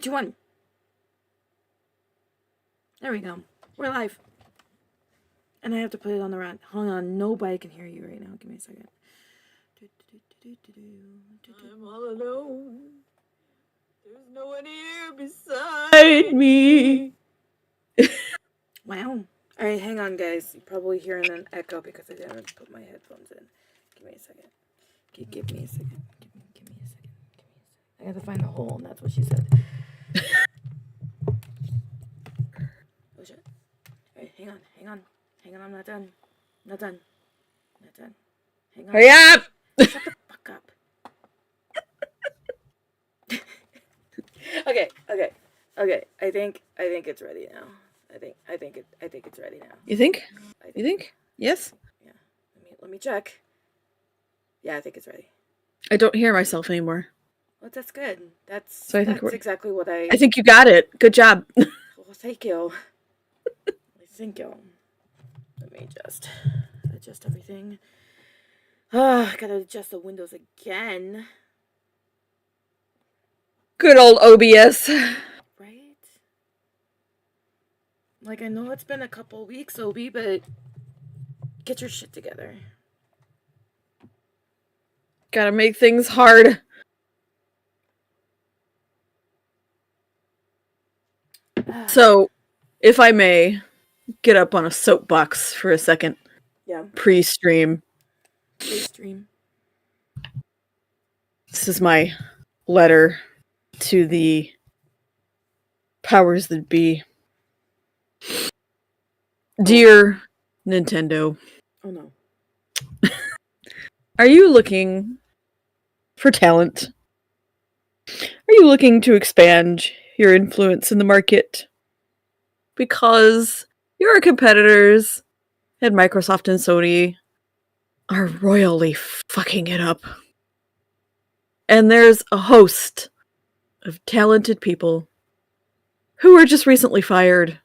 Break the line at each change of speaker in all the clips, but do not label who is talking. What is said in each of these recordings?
1. There we go. We're live. And I have to put it on the run. Hold on, nobody can hear you right now. Give me a second.
I'm all alone. There's no one here beside me.
Wow. Alright, hang on, guys. You're probably hearing an echo because I didn't put my headphones in. Give me a second. Give me a second. Give me a second. I have to find the hole, and that's what she said. Oh shit. Alright, hang on. I'm not done. Not done. Hang on.
Hurry up!
Shut the fuck up. Okay. I think it's ready now. I think it's ready now.
You think? You think? Yes?
Yeah. Let me check. Yeah, I think it's ready.
I don't hear myself anymore.
Well, that's good. That's exactly what
I think you got it. Good job.
Well, thank you. Thank you. Let me just adjust everything. I gotta adjust the windows again.
Good old OBS.
Right? Like, I know it's been a couple weeks, Obi, but get your shit together.
Gotta make things hard. So, if I may get up on a soapbox for a second.
Yeah.
Pre-stream. This is my letter to the powers that be. Dear Nintendo.
Oh no.
Are you looking for talent? Are you looking to expand your influence in the market? Because your competitors at Microsoft and Sony are royally fucking it up. And there's a host of talented people who were just recently fired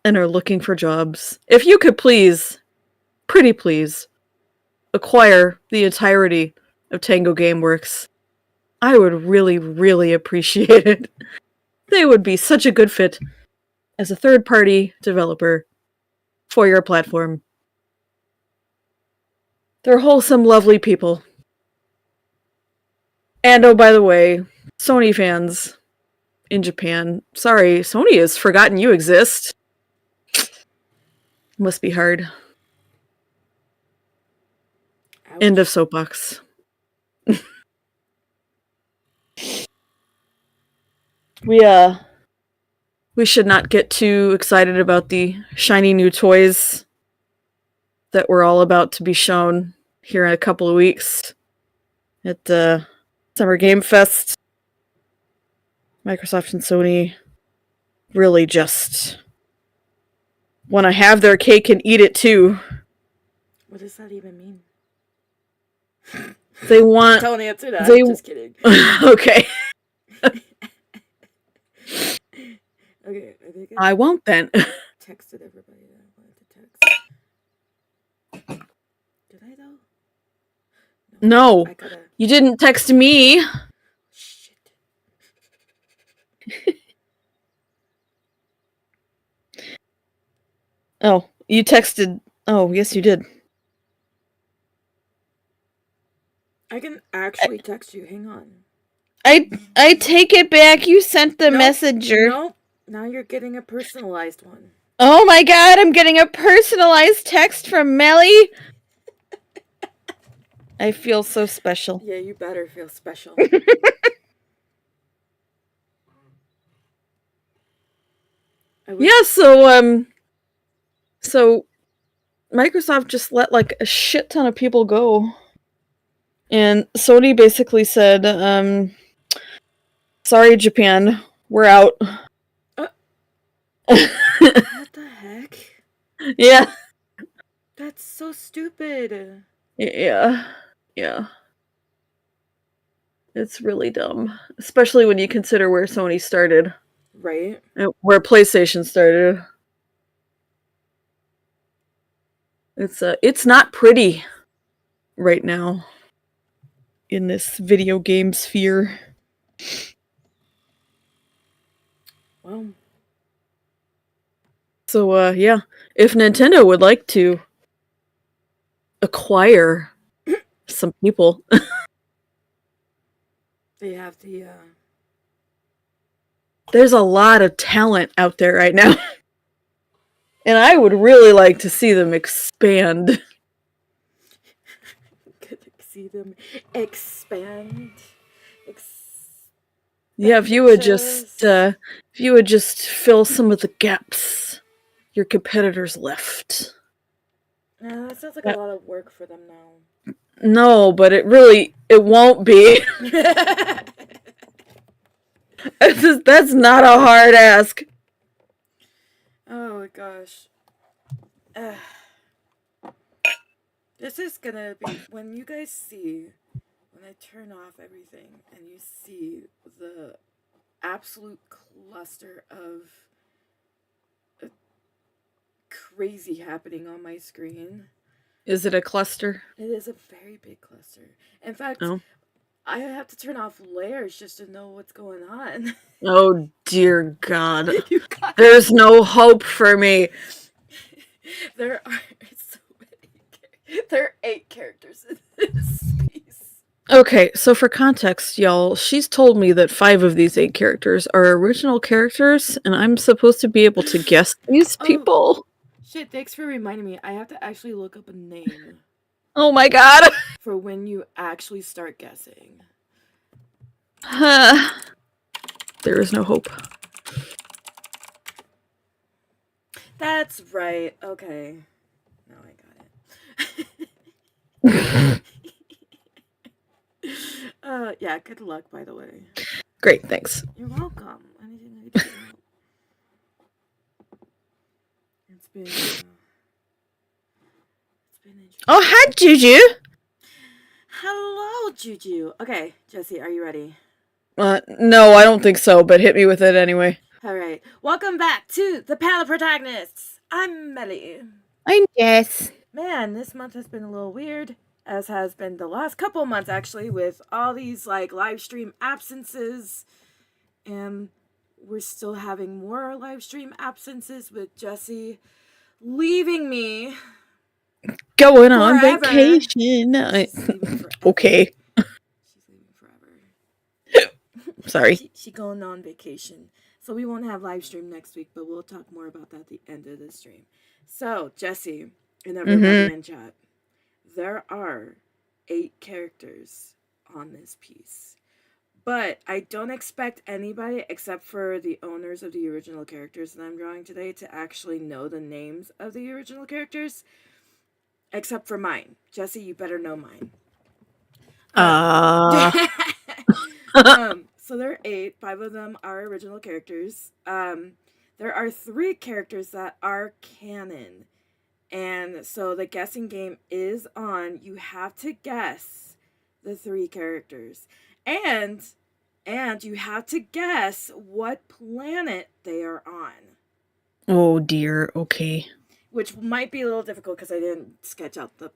and are looking for jobs. If you could please, pretty please, acquire the entirety of Tango Gameworks, I would really, really appreciate it. They would be such a good fit as a third-party developer for your platform. They're wholesome, lovely people. And oh, by the way, Sony fans in Japan, sorry, Sony has forgotten you exist. Must be hard.
Ouch.
End of soapbox. We should not get too excited about the shiny new toys that we're all about to be shown here in a couple of weeks at the Summer Game Fest. Microsoft and Sony really just want to have their cake and eat it too.
What does that even mean?
They want...
Don't answer that. Just kidding.
Okay.
Okay,
I won't then.
Texted everybody that I wanted to text. Did I though?
No. You didn't text me.
Shit.
Oh, you texted... Oh, yes you did.
I can actually text you. Hang on.
I take it back. You sent the messenger.
Nope. Now you're getting a personalized one.
Oh my god, I'm getting a personalized text from Melly. I feel so special.
Yeah, you better feel special.
Yeah, so Microsoft just let like a shit ton of people go. And Sony basically said, sorry Japan, we're out.
What the heck?
Yeah.
That's so stupid.
Yeah. It's really dumb. Especially when you consider where Sony started.
Right.
Where PlayStation started. It's not pretty right now in this video game sphere.
Well,
So, yeah, if Nintendo would like to acquire some people,
they have the,
there's a lot of talent out there right now. And I would really like to see them expand.
could see them expand.
Yeah, if you would just fill some of the gaps your competitors left.
That sounds like a
That-
lot of work for them now.
No, but it won't be. That's not a hard ask.
Oh my gosh. This is gonna be when you guys see when I turn off everything and you see the absolute cluster of crazy happening on my screen.
Is it a cluster?
It is a very big cluster. In fact,
Oh.
I have to turn off layers just to know what's going on.
Oh dear God.
There's
no hope for me.
There are so many. There are 8 characters in this piece.
Okay, so for context, y'all, she's told me that 5 of these 8 characters are original characters, and I'm supposed to be able to guess these people.
Shit, thanks for reminding me. I have to actually look up a name.
Oh my God.
For when you actually start guessing.
There is no hope.
That's right. Okay. Now I got it. Yeah, good luck, by the way.
Great, thanks.
You're welcome. Anything I can do. It's been interesting.
Oh, hi, Juju.
Hello, Juju. Okay, Jesse, are you ready?
No, I don't think so, but hit me with it anyway.
Alright. Welcome back to the panel protagonists. I'm Melly.
I'm Jess.
Man, this month has been a little weird, as has been the last couple months actually, with all these like live stream absences. And we're still having more live stream absences with Jesse leaving me.
Going on
Forever.
vacation.
She's leaving forever.
Okay.
She's leaving forever.
Sorry.
She going on vacation. So we won't have live stream next week, but we'll talk more about that at the end of the stream. So, Jesse, and everybody in chat, there are 8 characters on this piece. But I don't expect anybody except for the owners of the original characters that I'm drawing today to actually know the names of the original characters. Except for mine. Jesse, you better know mine. So there are 8. 5 of them are original characters. There are 3 characters that are canon. And so the guessing game is on. You have to guess the 3 characters. And you have to guess what planet they are on.
Oh dear, okay.
Which might be a little difficult because I didn't sketch out the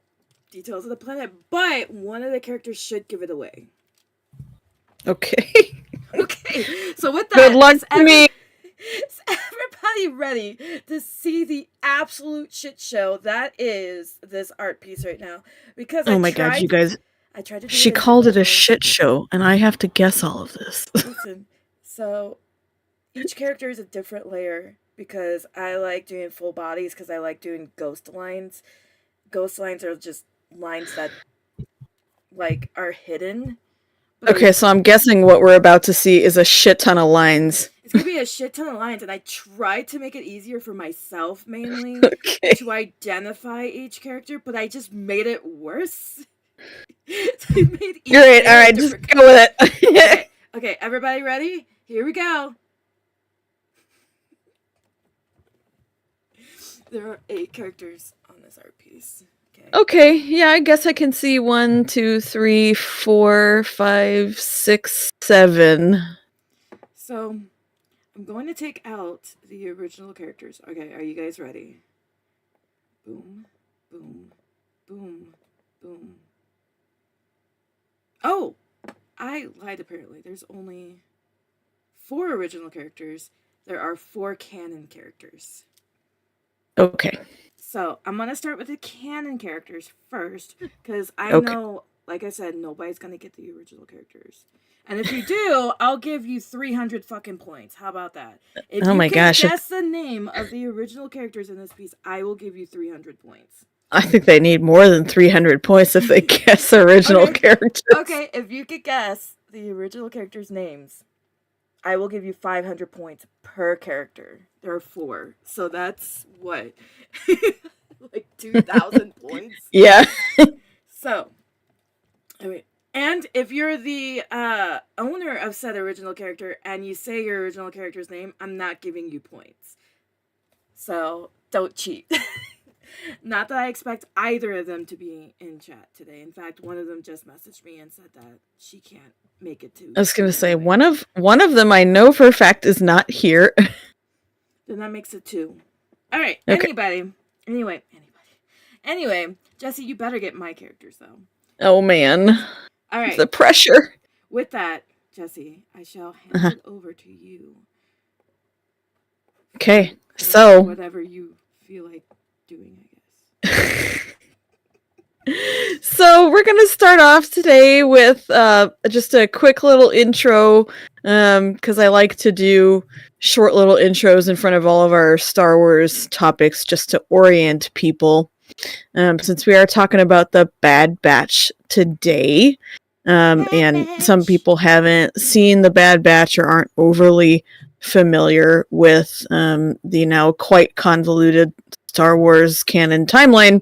details of the planet, but one of the characters should give it away.
Okay.
Okay, so with that,
good luck to me.
Is everybody ready to see the absolute shit show that is this art piece right now? Because
oh my God, you guys.
I tried to do
She called it a shit show, and I have to guess all of this.
Listen, so each character is a different layer because I like doing full bodies because I like doing ghost lines. Ghost lines are just lines that like are hidden.
Okay, so I'm guessing what we're about to see is a shit ton of lines.
It's gonna be a shit ton of lines, and I tried to make it easier for myself mainly to identify each character, but I just made it worse. So I made each
You're right, alright, just go with it.
Okay, everybody ready? Here we go. There are 8 characters on this art piece.
Okay, yeah, I guess I can see 1, 2, 3, 4, 5, 6, 7.
So, I'm going to take out the original characters. Okay, are you guys ready? Boom, boom, boom, boom. Oh! I lied apparently. There's only 4 original characters there are 4 canon characters.
Okay.
So I'm going to start with the canon characters first, because I
Okay.
know, like I said, nobody's going to get the original characters. And if you do, I'll give you 300 fucking points. How about that? If
Oh
you
my
can
gosh.
guess the name of the original characters in this piece, I will give you 300 points.
I think they need more than 300 points if they guess original characters.
Okay, if you could guess the original characters' names, I will give you 500 points per character. There are 4. So that's what? Like 2,000 points?
Yeah.
So, I mean, and if you're the owner of said original character and you say your original character's name, I'm not giving you points. So, don't cheat. Not that I expect either of them to be in chat today. In fact, one of them just messaged me and said that she can't make it to.
I was going to say one of them I know for a fact is not here.
Then that makes it 2. All right.
Okay.
Anyway, Jesse, you better get my characters though.
Oh man.
All right.
The pressure.
With that, Jesse, I shall hand it over to you.
Okay. So
whatever you feel like doing, I guess.
So we're gonna start off today with just a quick little intro, because I like to do short little intros in front of all of our Star Wars topics just to orient people. Since we are talking about the Bad Batch today, and some people haven't seen the Bad Batch or aren't overly familiar with the now quite convoluted Star Wars canon timeline.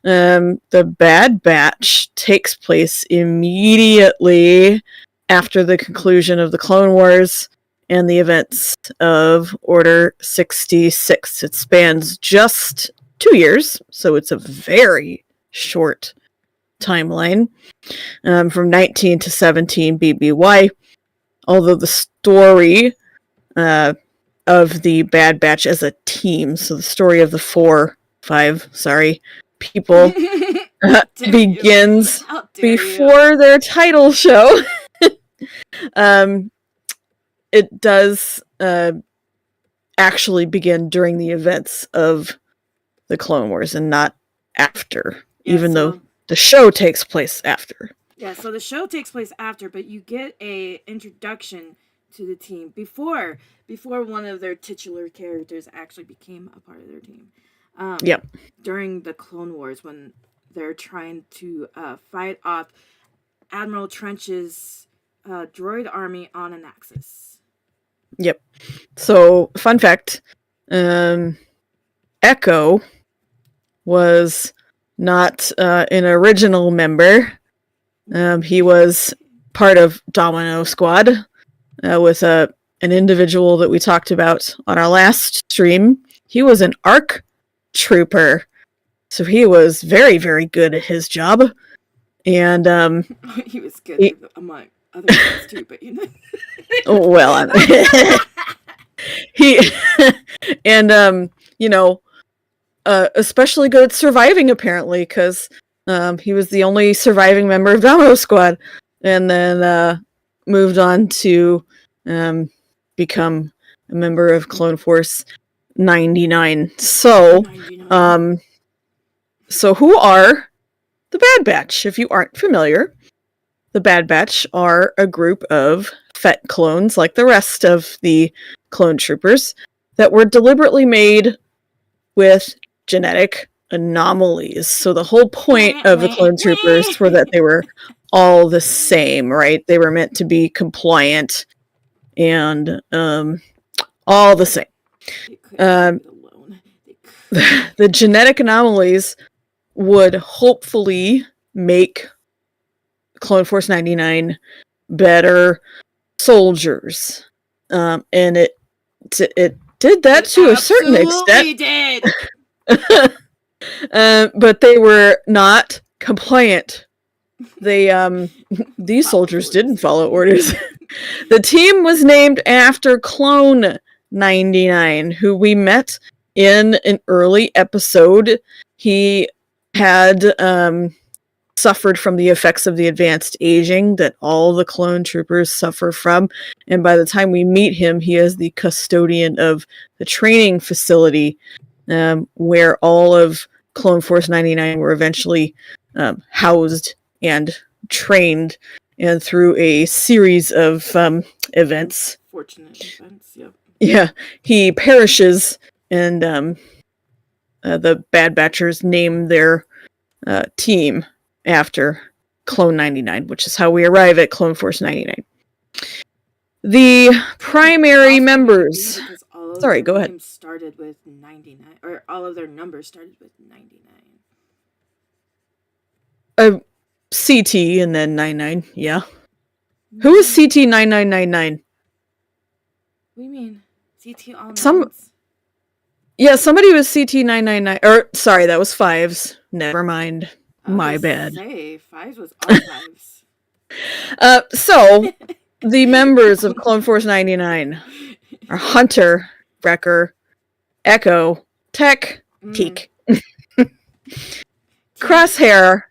The Bad Batch takes place immediately after the conclusion of the Clone Wars and the events of Order 66. It spans just 2 years, so it's a very short timeline, from 19 to 17 BBY, although the story of the Bad Batch as a team, so the story of the people begins before their title show. It does actually begin during the events of the Clone Wars and not after, though the show takes place after.
Yeah, so the show takes place after, but you get a introduction to the team before one of their titular characters actually became a part of their team.
Yep.
During the Clone Wars, when they're trying to fight off Admiral Trench's droid army on an Axis.
Yep. So, fun fact, Echo was not an original member. He was part of Domino Squad with an individual that we talked about on our last stream. He was an ARC trooper, so he was very, very good at his job, and
he was good among other things too, but you know.
Well, he and especially good at surviving, apparently, because he was the only surviving member of Domino Squad, and then moved on to become a member of Clone Force 99. So, so who are the Bad Batch? If you aren't familiar, the Bad Batch are a group of Fett clones, like the rest of the clone troopers, that were deliberately made with genetic anomalies. So the whole point of the clone troopers were that they were all the same, right? They were meant to be compliant and all the same. The genetic anomalies would hopefully make Clone Force 99 better soldiers, and it did that to a certain extent.
Did.
But they were not compliant. They these soldiers didn't follow orders. The team was named after Clone 99, who we met in an early episode. He had suffered from the effects of the advanced aging that all the clone troopers suffer from. And by the time we meet him, he is the custodian of the training facility where all of Clone Force 99 were eventually housed and trained, and through a series of events.
Fortunate events, yep.
Yeah, he perishes, and the Bad Batchers name their team after Clone 99, which is how we arrive at Clone Force 99. The primary members... Sorry, go ahead.
Started with 99, or all of their numbers started with 99.
CT and then 99, yeah. Who is CT 9999?
What do you mean? CT all
nines? Yeah, somebody was CT 999. Or sorry, that was fives. Never mind. My bad.
Fives was all fives.
So the members of Clone Force 99 are Hunter, Wrecker, Echo, Tech, Teak, Crosshair,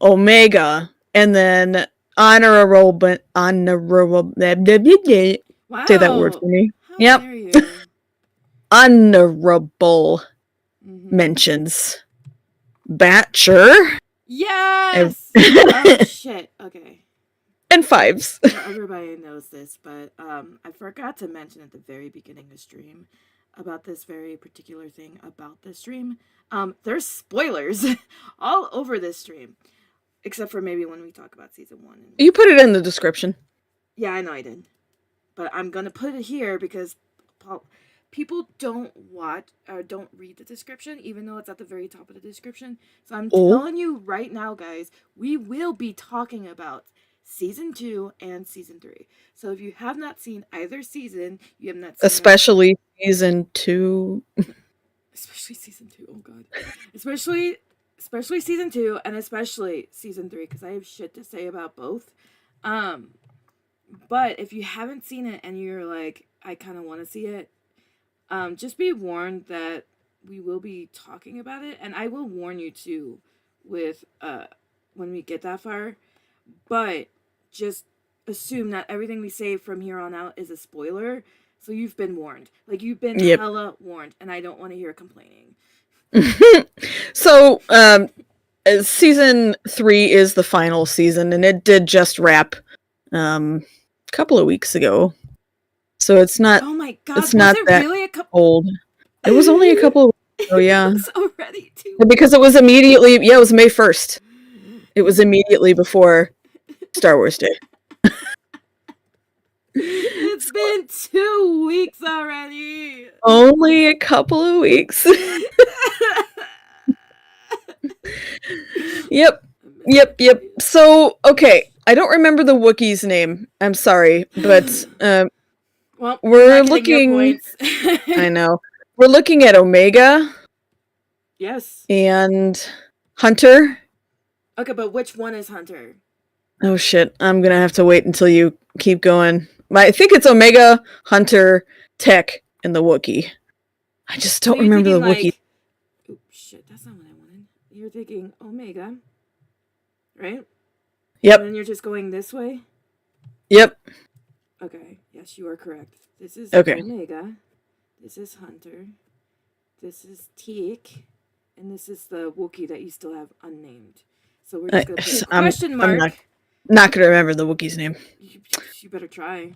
Omega, and then honorable. Wow. Say that word for me.
How dare you?
Honorable mentions. Batcher.
Yes! Oh, shit. Okay.
And fives.
Everybody knows this, but I forgot to mention at the very beginning of the stream about this very particular thing about this stream. There's spoilers all over this stream, except for maybe when we talk about season 1.
You put it in the description.
Yeah, I know I did. But I'm going to put it here because people don't watch or don't read the description, even though it's at the very top of the description. So I'm telling you right now, guys, we will be talking about season 2 and season 3. So if you have not seen either season, you have not seen
especially season 2.
Especially season 2. Oh god. Especially season 2 and especially season 3, because I have shit to say about both. But if you haven't seen it and you're like, I kind of want to see it, just be warned that we will be talking about it, and I will warn you too with when we get that far. But just assume that everything we say from here on out is a spoiler, so you've been warned. Like, you've been hella warned, and I don't want to hear complaining.
So, season 3 is the final season, and it did just wrap a couple of weeks ago. So it's not.
Oh my god!
It's not that really old. It was only a couple of weeks ago. Yeah.
It was already too.
Because it was immediately. Yeah, it was May 1st. It was immediately before Star Wars Day.
It's been 2 weeks already.
Only a couple of weeks. Yep. So, okay, I don't remember the Wookiee's name. I'm sorry, but
well,
we're looking. I know. We're looking at Omega.
Yes.
And Hunter.
Okay, but which one is Hunter?
Oh shit! I'm gonna have to wait until you keep going. I think it's Omega, Hunter, Tech, and the Wookiee. I just don't remember the Wookiee.
Oh shit! That's not what I wanted. You're thinking Omega, right?
Yep.
And then you're just going this way?
Yep.
Okay. Yes, you are correct. This is Omega. This is Hunter. This is Teak. And this is the Wookiee that you still have unnamed. So we're just going to put a question mark.
I'm not going to remember the Wookiee's name.
You better try.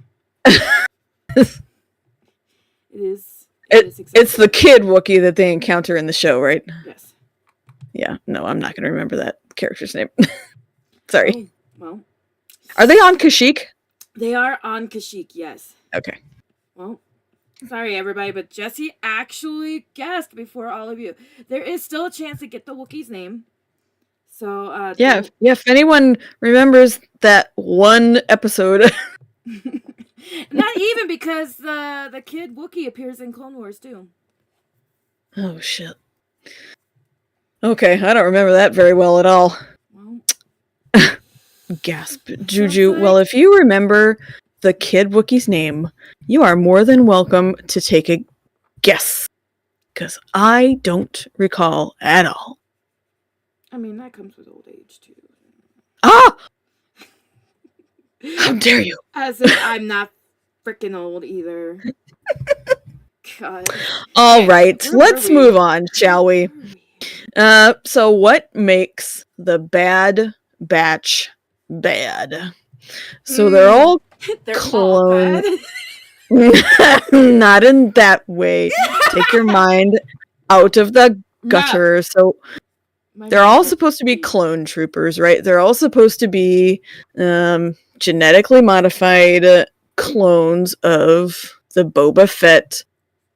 It's the kid Wookiee that they encounter in the show, right?
Yes.
Yeah. No, I'm not going to remember that character's name. Sorry.
Oh, well.
Are they on Kashyyyk?
They are on Kashyyyk, yes.
Okay.
Well, sorry everybody, but Jesse actually guessed before all of you. There is still a chance to get the Wookiee's name. So,
if anyone remembers that one episode.
Not even, because the kid Wookiee appears in Clone Wars too.
Oh shit. Okay, I don't remember that very well at all.
Well,
gasp, Juju. Well, if you remember the kid Wookiee's name, you are more than welcome to take a guess, because I don't recall at all.
I mean, that comes with old age too.
Ah! How dare you?
As if I'm not freaking old either. God.
All
Okay,
right,
where were
let's
we?
move on, shall we?
Where were we?
So what makes the Bad Batch bad? So they're all
They're all
clone.
bad.
Not in that way. Take your mind out of the
No.
gutter. So
My
they're
mind's
all
at
supposed to be
peace.
clone troopers, right? They're all supposed to be genetically modified clones of the Boba Fett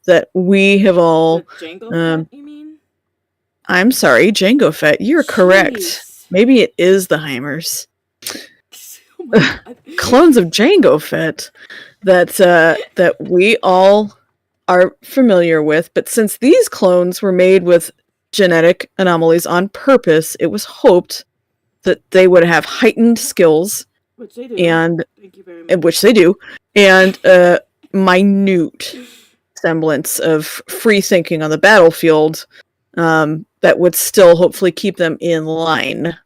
that we have all.
The Jango Fett, you mean?
I'm sorry, Jango Fett. You're correct.
Jeez.
Maybe it is the Heimers.
Oh my god.
Clones of Jango Fett that we all are familiar with, but since these clones were made with genetic anomalies on purpose, it was hoped that they would have heightened skills,
Which they do.
and
Thank you very much.
which they do, and a minute semblance of free thinking on the battlefield that would still hopefully keep them in line.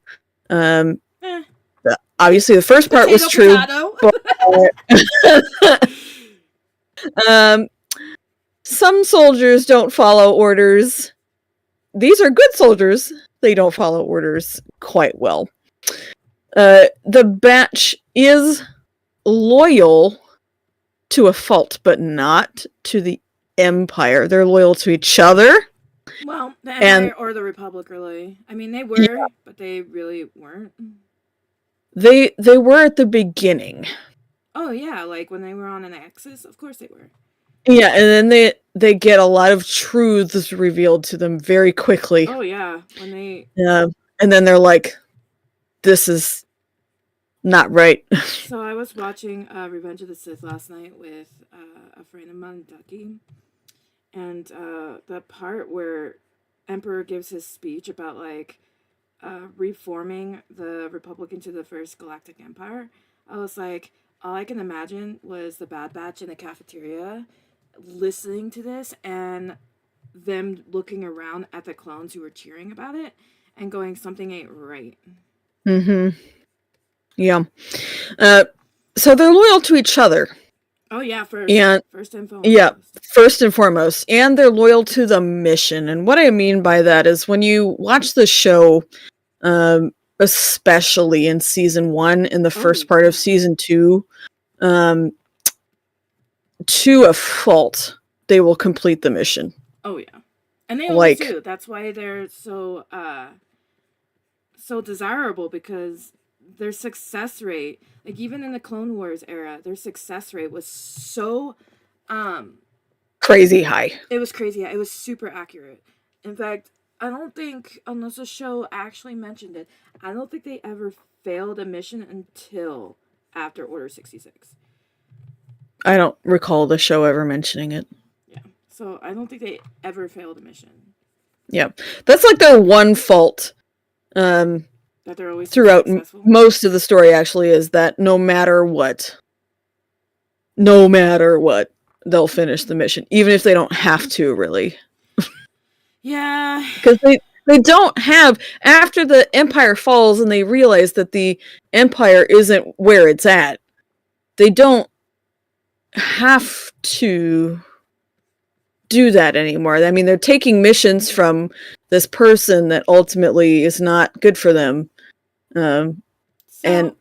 Obviously, the first part was true. But, some soldiers don't follow orders. These are good soldiers. They don't follow orders quite well. The batch is loyal to a fault, but not to the Empire. They're loyal to each other.
Well, the Empire or the Republic, really. I mean, they were, but they really weren't.
They were at the beginning.
Oh yeah, like when they were on an axis, of course they were.
Yeah, and then they get a lot of truths revealed to them very quickly.
Oh yeah, when they
and then they're like, this is not right.
So I was watching Revenge of the Sith last night with a friend of mine, Ducky, and the part where Emperor gives his speech about like reforming the Republic into the first Galactic Empire, I was like, all I can imagine was the Bad Batch in the cafeteria listening to this and them looking around at the clones who were cheering about it and going, something ain't right.
Mm-hmm. Yeah. So they're loyal to each other.
Oh yeah, first and foremost.
Yeah, first and foremost. And they're loyal to the mission. And what I mean by that is when you watch the show, especially in season 1 and the first part of season 2, to a fault, they will complete the mission.
Oh yeah. And they always do. That's why they're so desirable, because their success rate, like even in the Clone Wars era, their success rate was so
crazy high.
It was crazy high. It was super accurate. In fact, I don't think, unless the show actually mentioned it, I don't think they ever failed a mission until after Order 66.
I don't recall the show ever mentioning it.
Yeah. So I don't think they ever failed a mission.
Yeah. That's like their one fault.
That they're always
throughout
successful.
Most of the story actually is that no matter what, they'll finish the mission, even if they don't have to, really.
Yeah.
Because they don't have, after the Empire falls and they realize that the Empire isn't where it's at, they don't have to do that anymore. I mean, they're taking missions from this person that ultimately is not good for them. And
I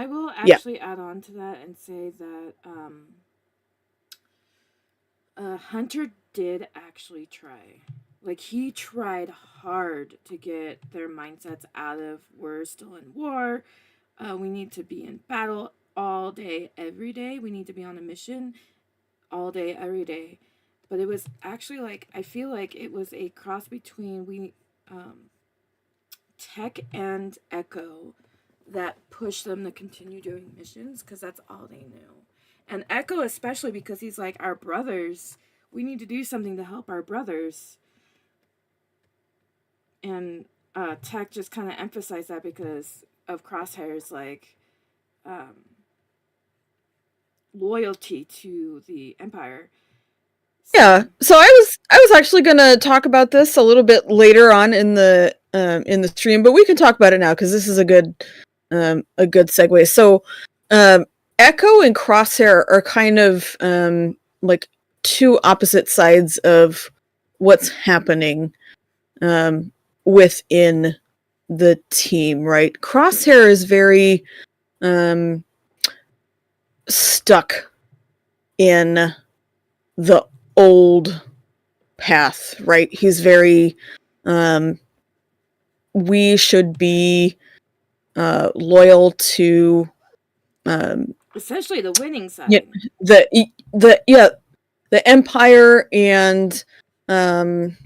will actually add on to that and say that Hunter did actually try. Like, he tried hard to get their mindsets out of, we're still in war, we need to be in battle all day, every day, we need to be on a mission all day, every day. But it was actually like, I feel like it was a cross between Tech and Echo that pushed them to continue doing missions, because that's all they knew. And Echo especially, because he's like, our brothers, we need to do something to help our brothers. And Tech just kind of emphasized that because of Crosshair's like loyalty to the Empire.
Yeah.
So
So I was actually gonna talk about this a little bit later on in the stream, but we can talk about it now because this is a good segue. So Echo and Crosshair are kind of like two opposite sides of what's happening within the team, right? Crosshair is very stuck in the old path, right? He's very we should be loyal to
essentially the winning
yeah,
side.
the Empire, and um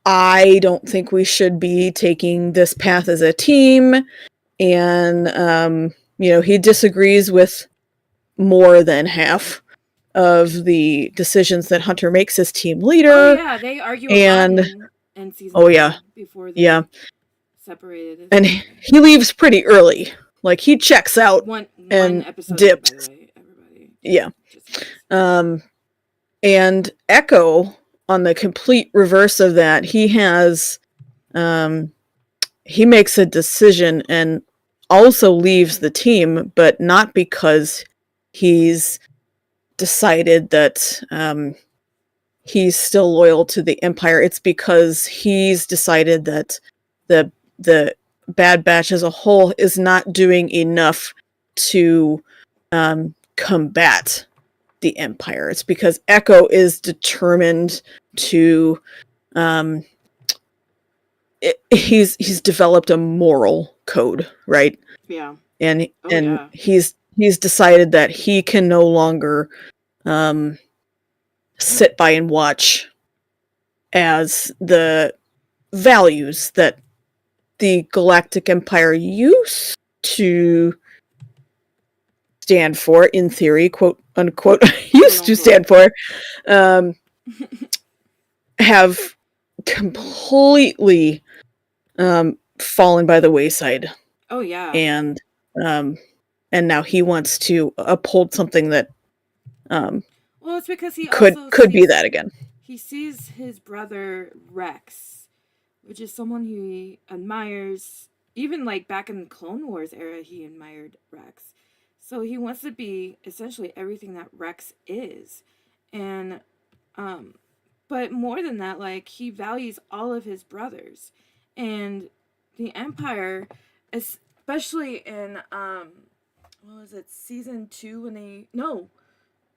I don't think we should be taking this path as a team, and he disagrees with more than half of the decisions that Hunter makes as team
Oh
leader.
yeah, they argue a lot
And
in season
oh yeah,
1 before
yeah,
they separated
and
essentially.
he leaves pretty early. Like he checks out
One
and
episode in, by the
dips.
way, everybody.
Yeah.
Just in case.
And Echo, on the complete reverse of that, he makes a decision and also leaves the team, but not because he's decided that he's still loyal to the Empire. It's because he's decided that the Bad Batch as a whole is not doing enough to combat the Empire. It's because Echo is determined to he's developed a moral code, right?
Yeah.
And
Oh yeah.
he's decided that he can no longer sit by and watch as the values that the Galactic Empire used to stand for, in theory, quote unquote, used to stand for, have completely fallen by the wayside.
Oh yeah.
And now he wants to uphold something that
Well, it's because he
could
also
be
sees
that again.
he sees his brother Rex, which is someone he admires. Even like back in the Clone Wars era, he admired Rex. So he wants to be essentially everything that Rex is. And but more than that, like he values all of his brothers. And the Empire, especially in what was it, season 2 when they no,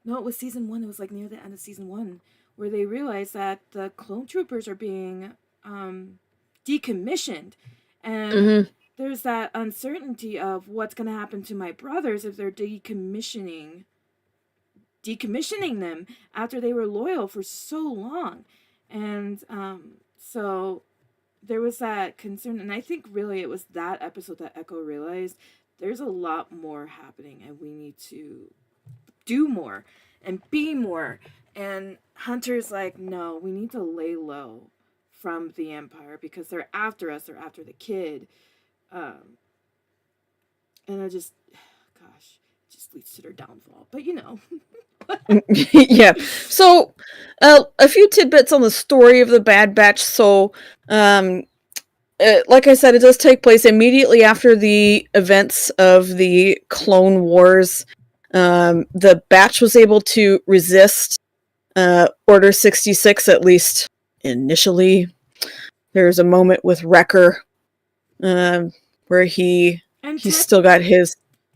it was season 1. It was like near the end of season 1 where they realized that the clone troopers are being decommissioned. And there's that uncertainty of what's going to happen to my brothers if they're decommissioning them after they were loyal for so long. And so there was that concern. And I think really it was that episode that Echo realized there's a lot more happening and we need to do more and be more. And Hunter's like, no, we need to lay low from the Empire because they're after us. They're after the kid. And I just, gosh, it just leads to their downfall. But
Yeah. So, a few tidbits on the story of the Bad Batch. So, like I said, it does take place immediately after the events of the Clone Wars. The Batch was able to resist Order 66, at least initially. There's a moment with Wrecker where he's still got his...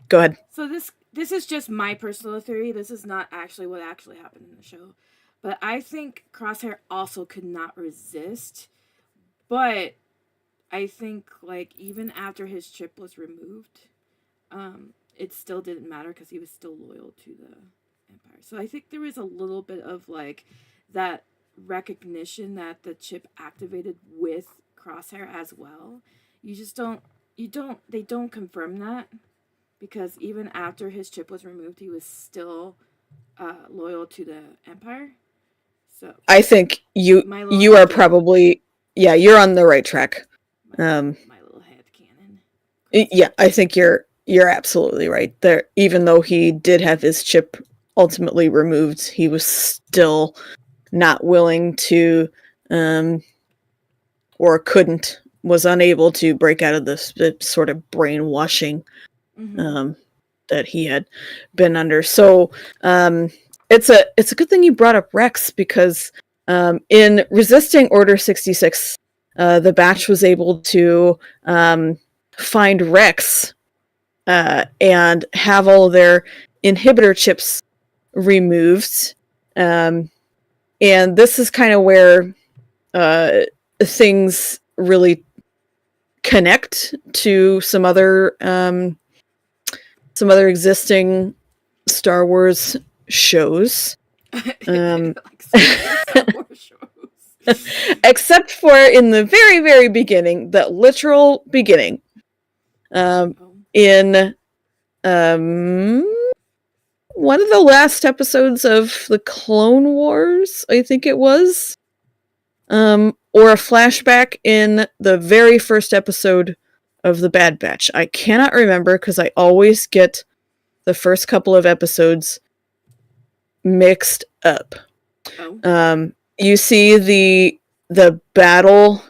Go ahead.
So this is just my personal theory. This is not actually what actually happened in the show. But I think Crosshair also could not resist. But I think like even after his chip was removed, it still didn't matter because he was still loyal to the Empire. So I think there was a little bit of like that recognition that the chip activated with Crosshair as well. You just don't they don't confirm that because even after his chip was removed, he was still loyal to the Empire. So
I think you are probably, yeah, you're on the right track.
My little head cannon.
Yeah, I think you're absolutely right there. Even though he did have his chip ultimately removed, he was still not willing to, or was unable to break out of this sort of brainwashing that he had been under. So it's a good thing you brought up Rex, because in resisting Order 66, the Batch was able to find Rex and have all of their inhibitor chips removed. And this is kind of where things really connect to some other existing Star Wars shows.
Like Star Wars shows.
Except for in the very, very beginning, the literal beginning. In one of the last episodes of the Clone Wars, I think it was, or a flashback in the very first episode of The Bad Batch. I cannot remember, because I always get the first couple of episodes mixed up. You see the battle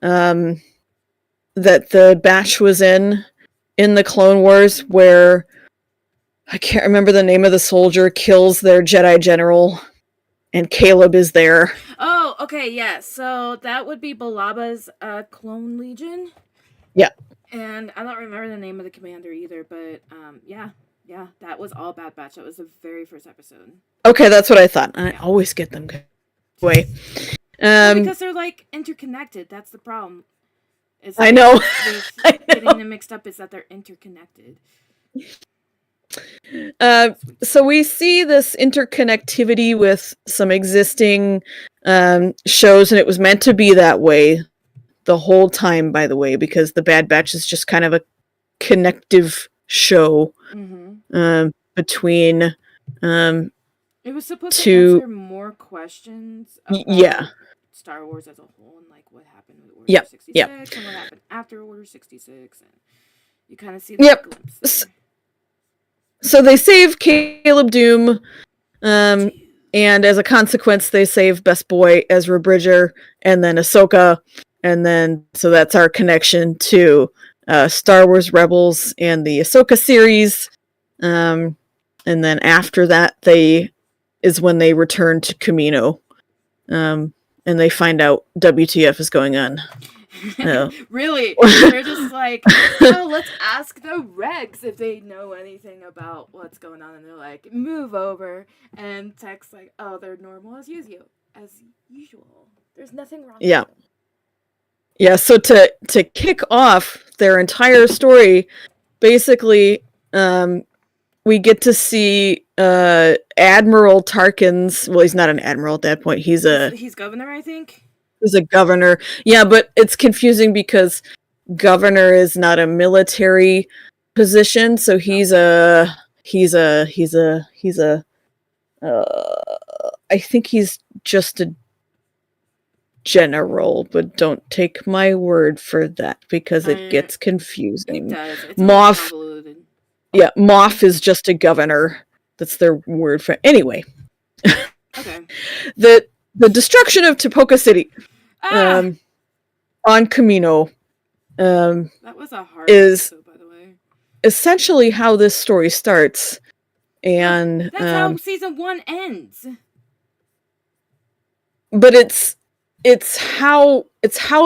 that the Batch was in the Clone Wars, where I can't remember the name of the soldier kills their Jedi general, and Caleb is there.
Oh, okay, yeah. So that would be Balaba's Clone Legion.
Yeah.
And I don't remember the name of the commander either, but yeah, that was all Bad Batch. That was the very first episode.
Okay, that's what I thought. I always get them away.
Because they're like interconnected. That's the problem.
I know.
Getting them mixed up is that they're interconnected.
So we see this interconnectivity with some existing shows, and it was meant to be that way the whole time, by the way, because the Bad Batch is just kind of a connective show between
it was supposed to answer more questions about Star Wars as a whole, and like what happened with Order 66 and what happened after Order 66, and you kind of see that glimpse there.
So they save Caleb Doom, and as a consequence, they save Best Boy, Ezra Bridger, and then Ahsoka, and then so that's our connection to Star Wars Rebels and the Ahsoka series. And then after that, is when they return to Kamino, and they find out WTF is going on.
Really? They're just like, oh, let's ask the Rex if they know anything about what's going on. And they're like, move over. And Tech's like, oh, they're normal as usual. There's nothing wrong with them.
Yeah, so to kick off their entire story, basically, we get to see Admiral Tarkin's... Well, he's not an admiral at that point. He's
governor, I think.
He's a governor. Yeah, but it's confusing because governor is not a military position, so he's a I think he's just a general, but don't take my word for that because it gets confusing.
It does. It's
Moff. Yeah, Moff is just a governor. That's their word for anyway.
Okay.
The destruction of Tipoca City on Kamino
that was a hard episode, by the way.
Essentially how this story starts, and
that's how season 1 ends.
But it's how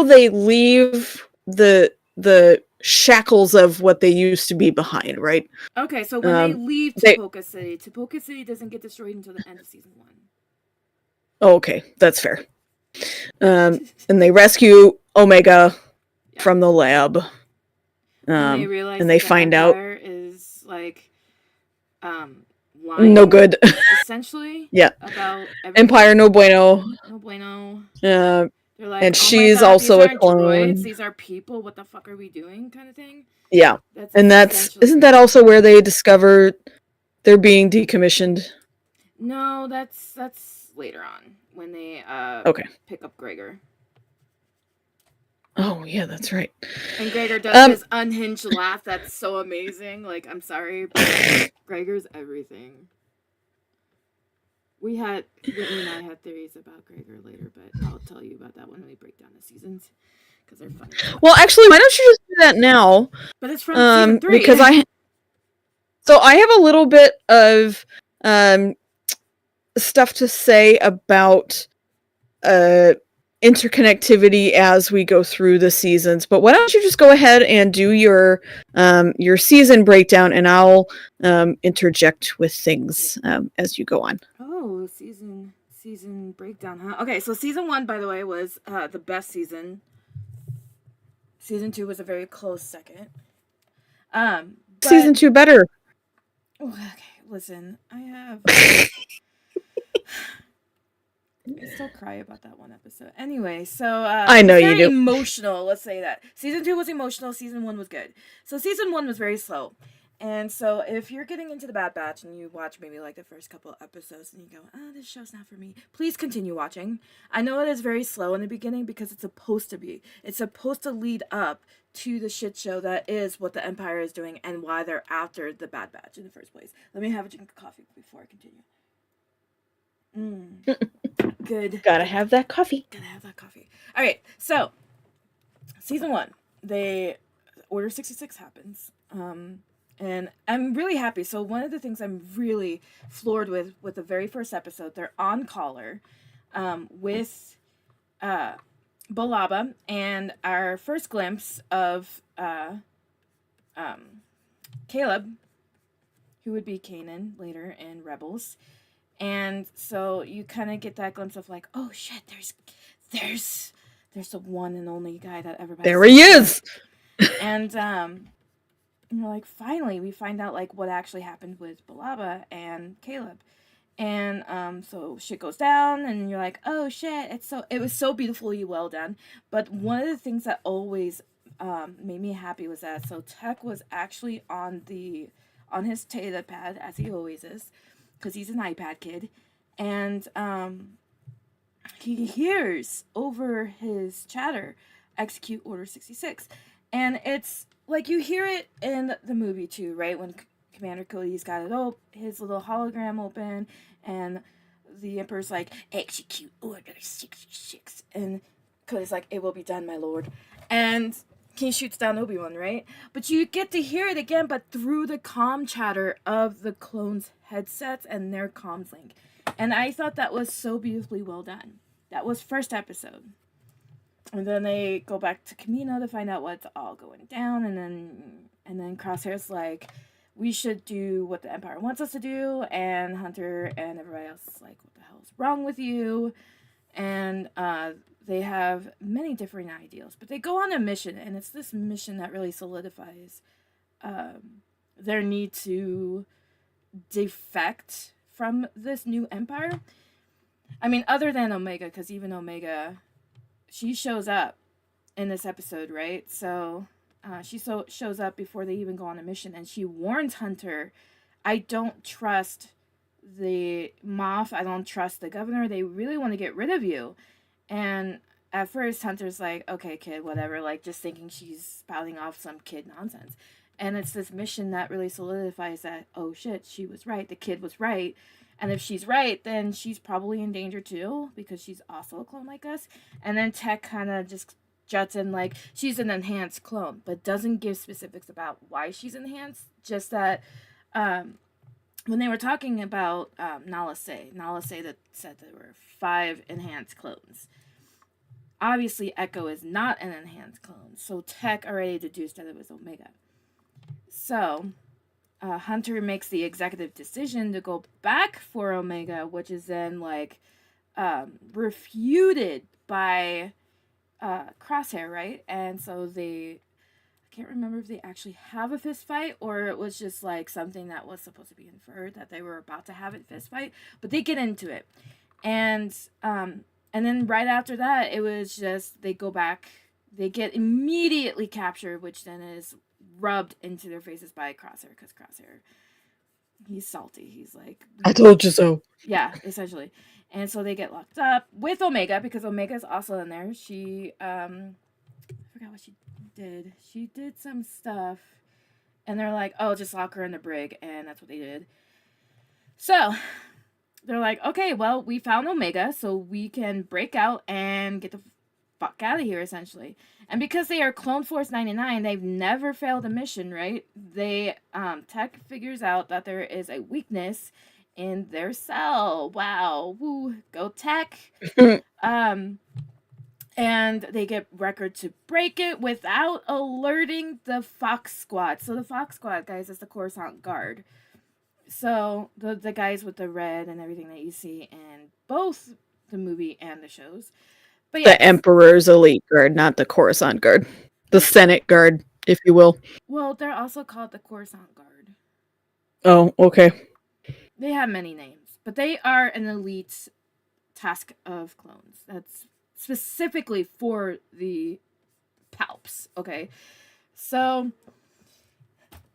they leave the shackles of what they used to be behind, right?
Okay, so when they leave Tipoca City doesn't get destroyed until the end of season 1.
Oh, okay, that's fair. And they rescue Omega from the lab.
And they realize
and they find out
is like lying,
no good.
Essentially.
Yeah.
About everything.
Empire no bueno.
No bueno.
They're like, and
oh
she's
God,
also
these
a clone.
Droids, these are people. What the fuck are we doing? Kind of thing.
Yeah. Isn't that also where they discover they're being decommissioned?
No, that's later on when they pick up Gregor.
Oh yeah, that's right.
And Gregor does this unhinged laugh that's so amazing. Like, I'm sorry, but Gregor's everything. Whitney and I had theories about Gregor later, but I'll tell you about that when we break down the seasons because they're funny.
Well, actually, why don't you just do that now?
But it's from season 3.
Because I have a little bit of stuff to say about interconnectivity as we go through the seasons. But why don't you just go ahead and do your season breakdown, and I'll interject with things as you go on.
Oh, season breakdown, huh? Okay, so season 1, by the way, was the best season. Season 2 was a very close second.
Season 2 better.
Okay, listen, I have. I still cry about that one episode. Anyway, so
I know you do.
Emotional. Let's say that season 2 was emotional. Season 1 was good. So season 1 was very slow. And so if you're getting into the Bad Batch and you watch maybe like the first couple episodes and you go, oh, this show's not for me, please continue watching. I know it is very slow in the beginning because it's supposed to be. It's supposed to lead up to the shit show that is what the Empire is doing and why they're after the Bad Batch in the first place. Let me have a drink of coffee before I continue. Good.
Gotta have that coffee.
All right, so season 1, Order 66 happens. And I'm really happy. So one of the things I'm really floored with the very first episode, they're on collar with Balaba, and our first glimpse of Caleb, who would be Kanan later in Rebels. And so you kind of get that glimpse of like, oh shit, there's the one and only guy that everybody.
There he is.
And you're like, finally, we find out like what actually happened with Balaba and Caleb. And so shit goes down, and you're like, oh shit, it was so beautifully well done. But one of the things that always made me happy was that Tech was actually on his data pad, as he always is, because he's an iPad kid, and he hears over his chatter, execute Order 66. And it's like you hear it in the movie too, right? When Commander Cody's got his little hologram open, and the Emperor's like, execute Order 66. And Cody's like, it will be done, my lord. And he shoots down Obi-Wan, right? But you get to hear it again, but through the comm chatter of the clones' headsets and their comms link. And I thought that was so beautifully well done. That was first episode. And then they go back to Kamino to find out what's all going down, and then Crosshair's like, we should do what the Empire wants us to do, and Hunter and everybody else is like, what the hell is wrong with you? And they have many different ideals, but they go on a mission, and it's this mission that really solidifies their need to defect from this new Empire. I mean, other than Omega, because even Omega, she shows up in this episode, right? So she shows up before they even go on a mission, and she warns Hunter, I don't trust the Moff, I don't trust the governor, they really want to get rid of you. And at first Hunter's like, okay kid, whatever, like just thinking she's spouting off some kid nonsense. And it's this mission that really solidifies that, oh shit, she was right, the kid was right. And if she's right, then she's probably in danger too, because she's also a clone like us. And then Tech kind of just juts in like, she's an enhanced clone, but doesn't give specifics about why she's enhanced. Just that when they were talking about Nala Se that said there were 5 enhanced clones. Obviously, Echo is not an enhanced clone, so Tech already deduced that it was Omega. So Hunter makes the executive decision to go back for Omega, which is then like refuted by Crosshair, right? And so I can't remember if they actually have a fist fight or it was just like something that was supposed to be inferred that they were about to have a fist fight, but they get into it. And then right after that, it was just they go back, they get immediately captured, which then is rubbed into their faces by Crosshair, because Crosshair, he's salty. He's like,
I told you so.
Yeah, essentially. And so they get locked up with Omega, because Omega's also in there. She I forgot what she did. She did some stuff, and they're like, oh, just lock her in the brig, and that's what they did. So they're like, okay, well, we found Omega, so we can break out and get the fuck out of here, essentially. And because they are Clone Force 99, they've never failed a mission, right? They, Tech figures out that there is a weakness in their cell. Wow, woo, go Tech. Um, and they get Record to break it without alerting the Fox Squad. So the Fox Squad, guys, is the Coruscant Guard. So the guys with the red and everything that you see in both the movie and the shows. But
The
yes,
Emperor's elite guard, not the Coruscant guard. The Senate guard, if you will.
well, they're also called the Coruscant Guard.
Oh, okay.
They have many names, but they are an elite task of clones. That's specifically for the Palps. Okay, so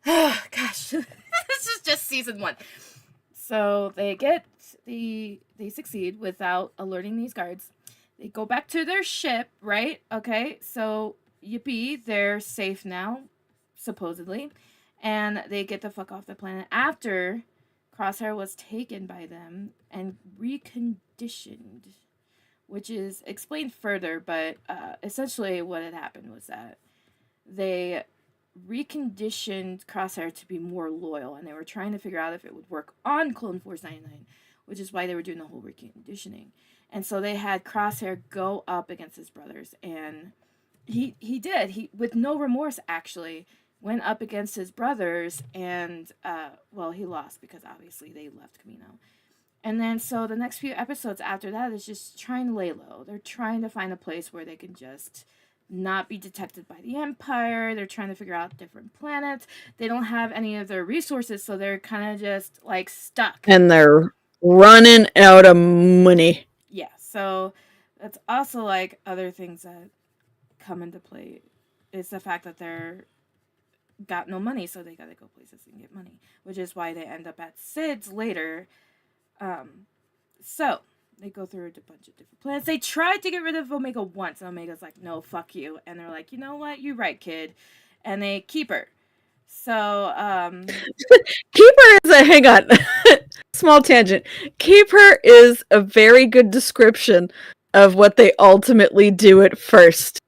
gosh, this is just season 1. So they succeed without alerting these guards. They go back to their ship, right? Okay, so yippee, they're safe now, supposedly. And they get the fuck off the planet after Crosshair was taken by them and reconditioned, which is explained further, but essentially what had happened was that they reconditioned Crosshair to be more loyal, and they were trying to figure out if it would work on Clone Force 99, which is why they were doing the whole reconditioning. And so they had Crosshair go up against his brothers, and he did. He, with no remorse, actually, went up against his brothers, and, well, he lost because obviously they left Camino. And then, so the next few episodes after that is just trying to lay low. They're trying to find a place where they can just not be detected by the Empire. They're trying to figure out different planets. They don't have any of their resources, so they're kind of just like stuck.
And they're running out of money.
Yeah, so that's also like other things that come into play. Is the fact that they're got no money, so they gotta go places and get money, which is why they end up at Sid's later. So they go through a bunch of different planets. They tried to get rid of Omega once, and Omega's like, no, fuck you. And they're like, you know what? You're right, kid. And they keep her. So,
Keeper is a hang on. Small tangent. Keeper is a very good description of what they ultimately do at first.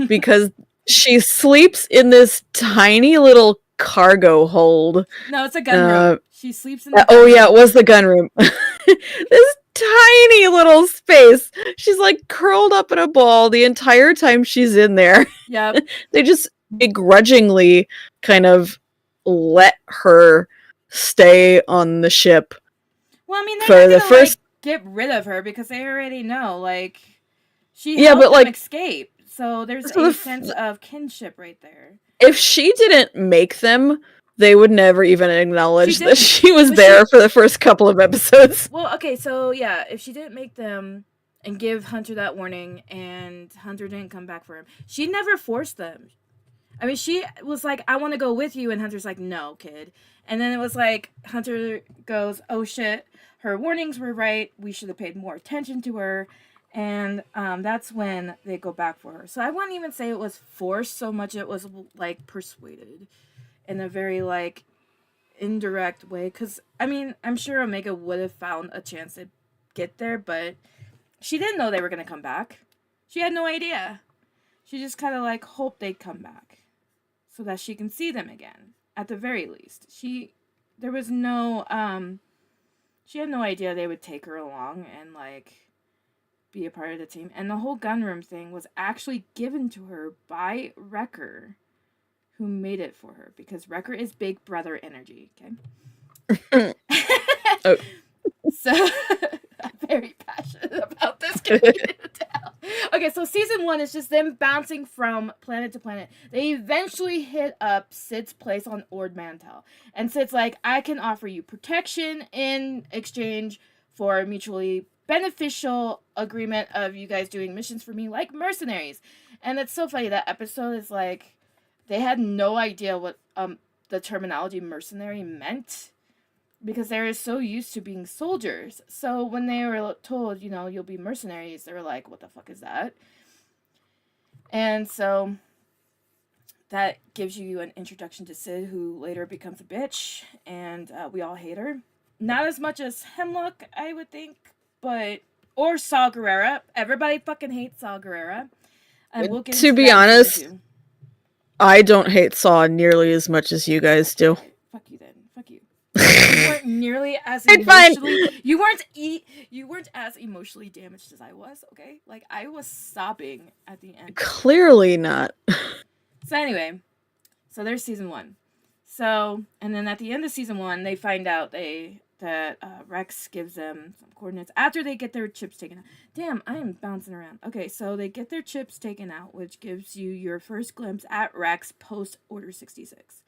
Because she sleeps in this tiny little cargo hold.
No, it's a gun room. She sleeps in the
gun room. Yeah, it was the gun room. This tiny little space. She's like curled up in a ball the entire time she's in there.
Yep.
They just begrudgingly kind of let her stay on the ship.
Well, I mean, they're not gonna like get rid of her because they already know, like, she helped them like escape. So there's a sense of kinship right there.
If she didn't make them, they would never even acknowledge that she was there for the first couple of episodes.
Well, okay, so yeah, if she didn't make them and give Hunter that warning and Hunter didn't come back for him, she never forced them. I mean, she was like, I want to go with you, and Hunter's like, no, kid. And then it was like, Hunter goes, oh shit, her warnings were right, we should have paid more attention to her. And that's when they go back for her. So I wouldn't even say it was forced so much, it was like persuaded in a very like indirect way. Because, I mean, I'm sure Omega would have found a chance to get there, but she didn't know they were going to come back. She had no idea. She just kind of like hoped they'd come back so that she can see them again, at the very least. There was no, she had no idea they would take her along and like be a part of the team. And the whole gunroom thing was actually given to her by Wrecker, who made it for her, because Wrecker is big brother energy, okay? Oh. So, I'm very passionate about this. Okay, so season 1 is just them bouncing from planet to planet. They eventually hit up Sid's place on Ord Mantell. And Sid's like, I can offer you protection in exchange for a mutually beneficial agreement of you guys doing missions for me like mercenaries. And it's so funny, that episode is like, they had no idea what the terminology mercenary meant, because they were so used to being soldiers. So when they were told, you know, you'll be mercenaries, they were like, what the fuck is that? And so that gives you an introduction to Sid, who later becomes a bitch, and we all hate her. Not as much as Hemlock, I would think, but or Saw Gerrera. Everybody fucking hates Saw Gerrera, and we'll get
To
into
be
that in season
honest,
2.
I don't hate Saw nearly as much as you guys do.
Okay, fuck you then. Fuck you. You weren't nearly as
It's fine.
emotionally. You weren't as emotionally damaged as I was. Okay, like I was sobbing at the end.
Clearly not.
So anyway, so there's season 1. So and then at the end of season 1, they find out that Rex gives them some coordinates after they get their chips taken out. Damn, I am bouncing around. Okay, so they get their chips taken out, which gives you your first glimpse at Rex post Order 66.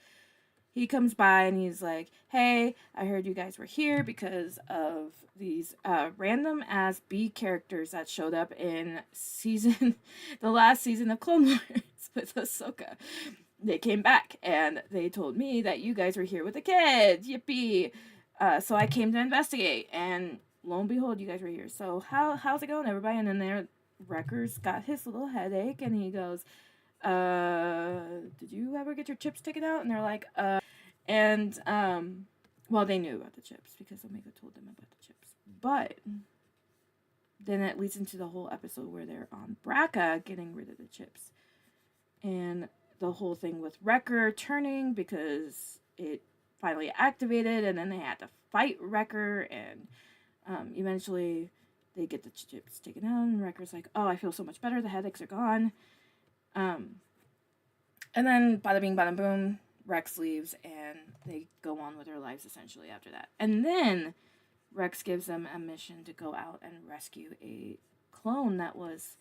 He comes by and he's like, "Hey, I heard you guys were here because of these random ass B characters that showed up in the last season of Clone Wars with Ahsoka. They came back and they told me that you guys were here with the kids. Yippee! So I came to investigate, and lo and behold, you guys were here. So how's it going, everybody?" And then there, Wrecker's got his little headache, and he goes, "Did you ever get your chips taken out?" And they're like, and well, they knew about the chips because Omega told them about the chips. But then it leads into the whole episode where they're on Braca getting rid of the chips, and the whole thing with Wrecker turning because it finally activated, and then they had to fight Wrecker, and eventually they get the chips taken out, and Wrecker's like, "Oh, I feel so much better. The headaches are gone." And then bada bing, bada boom, Rex leaves, and they go on with their lives essentially after that. And then Rex gives them a mission to go out and rescue a clone that was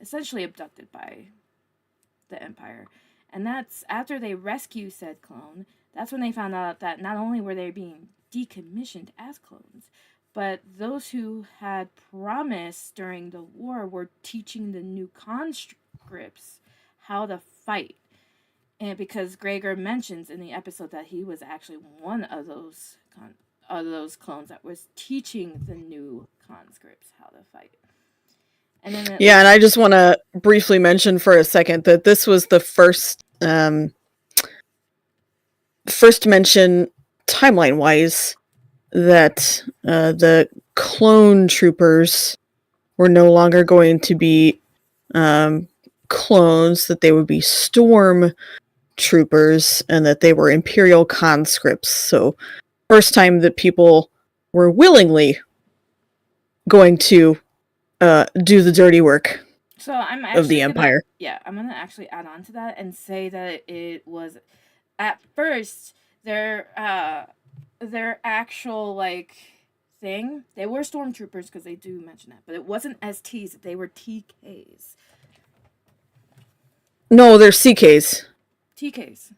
essentially abducted by the Empire. And that's after they rescue said clone, that's when they found out that not only were they being decommissioned as clones, but those who had promised during the war were teaching the new conscripts how to fight. And because Gregor mentions in the episode that he was actually one of those clones that was teaching the new conscripts how to fight. And then
and I just want to briefly mention for a second that this was the first mention timeline-wise that the clone troopers were no longer going to be clones, that they would be storm troopers, and that they were Imperial conscripts. So, first time that people were willingly going to do the dirty work of the Empire.
I'm gonna actually add on to that and say that it was at first their actual like thing. They were stormtroopers because they do mention that, but it wasn't STs. They were TKs.
No, they're CKs.
TKs.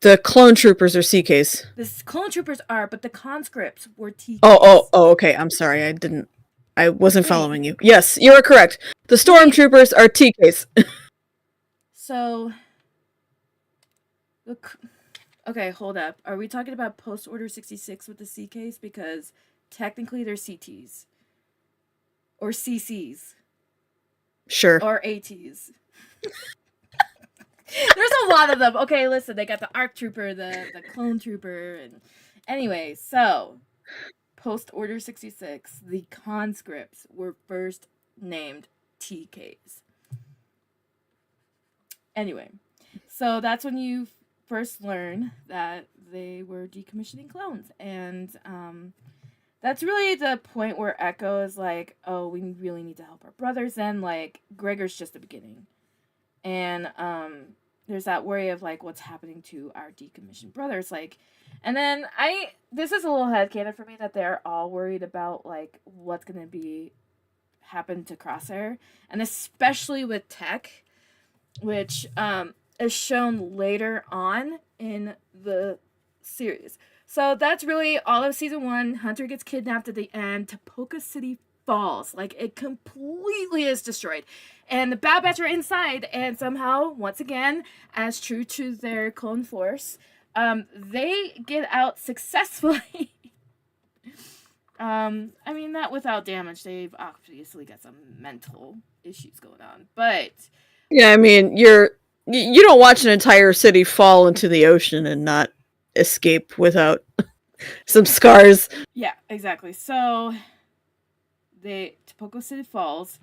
The clone troopers are CKs.
The clone troopers are, but the conscripts were TKs.
Oh, okay. I'm sorry. I wasn't following you. Yes, you are correct. The stormtroopers are TKs.
So, look. Okay, hold up. Are we talking about post Order 66 with the CKs? Because technically they're CTs. Or CCs.
Sure.
Or ATs. There's a lot of them. Okay, listen, they got the ARC Trooper, the Clone Trooper, and anyway, so post Order 66, the conscripts were first named TKs. Anyway, so that's when you first learn that they were decommissioning clones, and that's really the point where Echo is like, "Oh, we really need to help our brothers." Then, like, Gregor's just the beginning, and there's that worry of like what's happening to our decommissioned brothers, like, and then this is a little headcanon for me that they're all worried about like what's gonna be happen to Crosshair, and especially with Tech, which is shown later on in the series. So that's really all of season 1. Hunter gets kidnapped at the end. Tapoka City falls. Like, it completely is destroyed. And the Bad Batch are inside, and somehow, once again, as true to their clone force, they get out successfully. I mean, not without damage. They've obviously got some mental issues going on. But
yeah, I mean, you don't watch an entire city fall into the ocean and not escape without Some scars.
Yeah, exactly. So Topoko City Falls.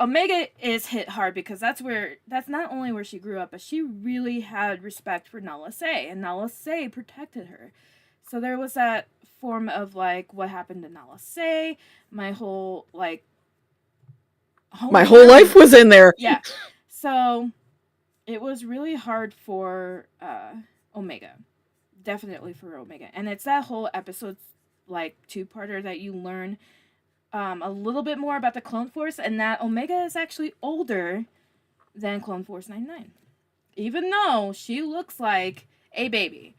Omega is hit hard because that's not only where she grew up, but she really had respect for Nala Se, and Nala Se protected her. So there was that form of like what happened to Nala Se, my whole like
My whole life was in there.
Yeah. So it was really hard for Omega. Definitely for Omega. And it's that whole episode like two-parter that you learn a little bit more about the Clone Force, and that Omega is actually older than Clone Force 99. Even though she looks like a baby.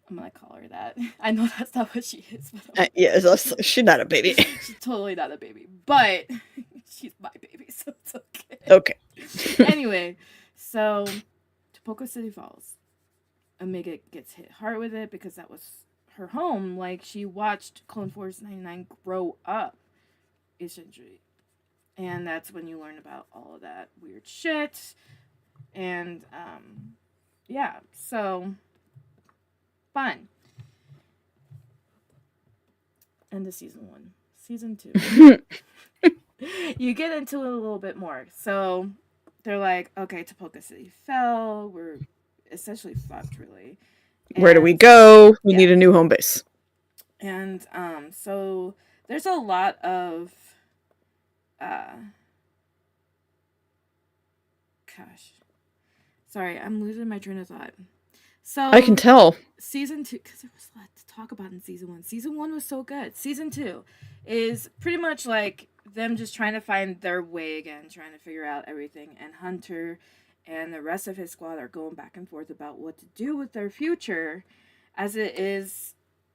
I'm gonna call her that. I know that's not what she is. But
Yeah, she's not a baby.
She's totally not a baby. But she's my baby, so it's okay.
Okay.
Anyway, so Topoko City Falls. Omega gets hit hard with it because that was her home. Like, she watched Clone Force 99 grow up, essentially. And that's when you learn about all of that weird shit. And, yeah, so fun. End of season 1. Season 2. You get into it a little bit more. So they're like, okay, Topoko City fell. We're essentially fucked, really.
Where do we go? We need a new home base.
And so there's a lot of gosh. Sorry, I'm losing my train of thought. So
I can tell.
Season 2, because there was a lot to talk about in season 1. Season 1 was so good. Season 2 is pretty much like them just trying to find their way again, trying to figure out everything. And Hunter and the rest of his squad are going back and forth about what to do with their future, as it is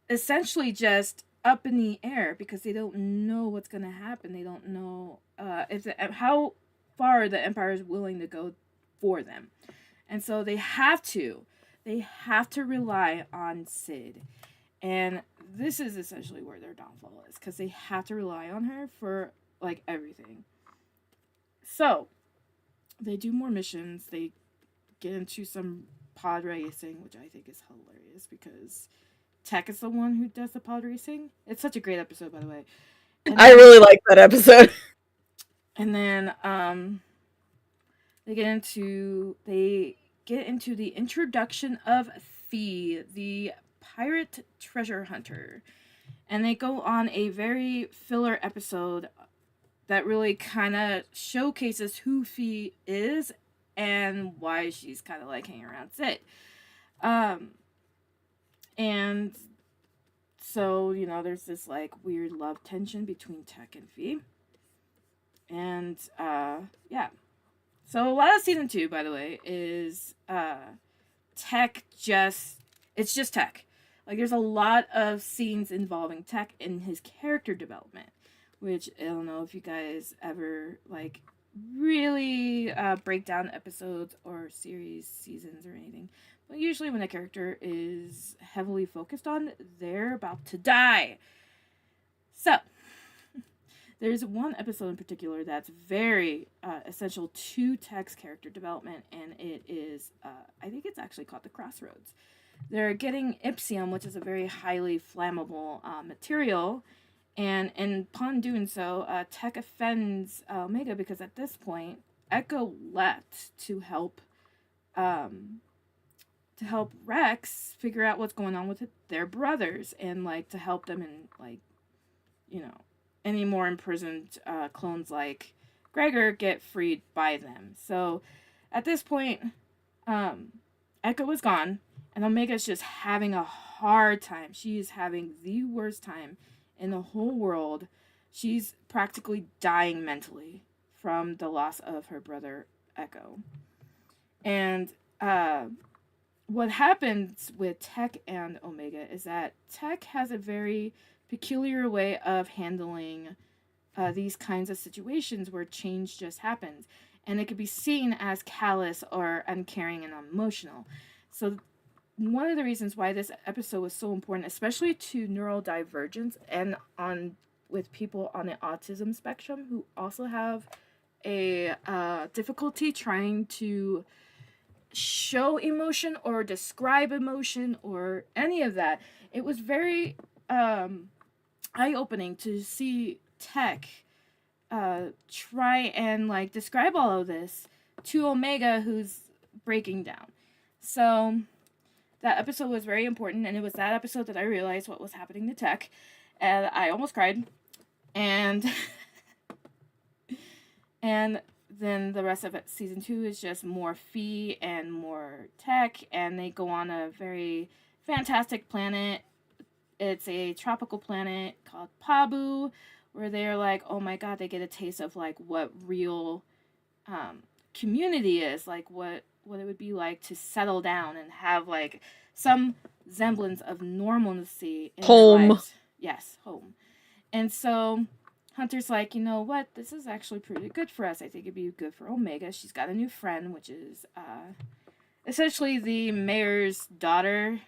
essentially just up in the air because they don't know what's going to happen. They don't know how far the Empire is willing to go for them. And so they have to rely on Sid. And this is essentially where their downfall is, because they have to rely on her for like everything. So they do more missions. They get into some pod racing, which I think is hilarious because Tech is the one who does the pod racing. It's such a great episode, by the way.
I really like that episode.
And then they get into the introduction of Fee, the pirate treasure hunter. And they go on a very filler episode that really kind of showcases who Fee is and why she's kind of like hanging around Sid. And so, you know, there's this like weird love tension between Tech and Fee. And yeah. So a lot of season 2, by the way, is Tech it's just Tech. Like, there's a lot of scenes involving Tech in his character development, which I don't know if you guys ever like really break down episodes or seasons or anything. But usually when a character is heavily focused on, they're about to die. So there's one episode in particular that's very essential to Tech's character development, and it is, I think it's actually called The Crossroads. They're getting Ipsium, which is a very highly flammable material, and upon doing so, Tech offends Omega because at this point, Echo left to help Rex figure out what's going on with their brothers, and like to help them in like, you know, any more imprisoned clones like Gregor get freed by them. So at this point, Echo is gone, and Omega's just having a hard time. She is having the worst time in the whole world. She's practically dying mentally from the loss of her brother Echo. And what happens with Tech and Omega is that Tech has a very peculiar way of handling these kinds of situations where change just happens, and it could be seen as callous or uncaring and unemotional. So one of the reasons why this episode was so important, especially to neurodivergence and with people on the autism spectrum who also have a difficulty trying to show emotion or describe emotion or any of that, it was very eye-opening to see Tech try and like describe all of this to Omega, who's breaking down. So that episode was very important, and it was that episode that I realized what was happening to Tech, and I almost cried. And and then the rest of it, season 2 is just more Fee and more Tech, and they go on a very fantastic planet. It's a tropical planet called Pabu, where they're like, oh my god, they get a taste of like what real community is, like what it would be like to settle down and have like some semblance of normalcy in
Home.
their lives. Yes, home. And so Hunter's like, you know what? This is actually pretty good for us. I think it'd be good for Omega. She's got a new friend, which is essentially the mayor's daughter,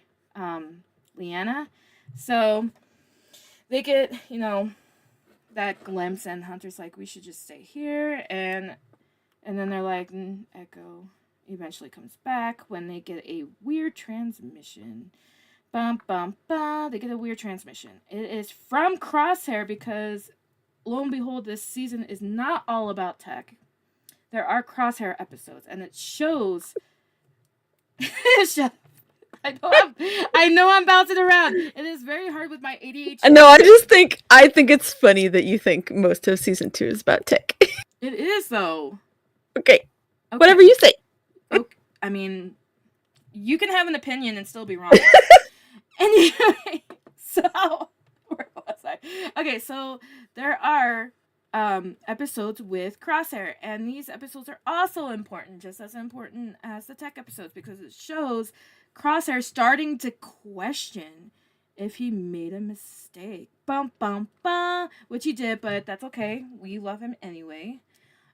Leanna. So they get, that glimpse, and Hunter's like, we should just stay here. And then they're like, Echo eventually comes back when they get a weird transmission. Bum, bum, bum. They get a weird transmission. It is from Crosshair because, lo and behold, this season is not all about Tech. There are Crosshair episodes, and it shows... I know I'm bouncing around. It is very hard with my ADHD.
No, I think it's funny that you think most of season 2 is about Tech.
It is, though.
Okay. Whatever you say.
Okay. I mean, you can have an opinion and still be wrong. Anyway, so where was I? Okay, so there are episodes with Crosshair, and these episodes are also important, just as important as the Tech episodes, because it shows Crosshair starting to question if he made a mistake. Bum bum bum, which he did, but that's okay. We love him anyway.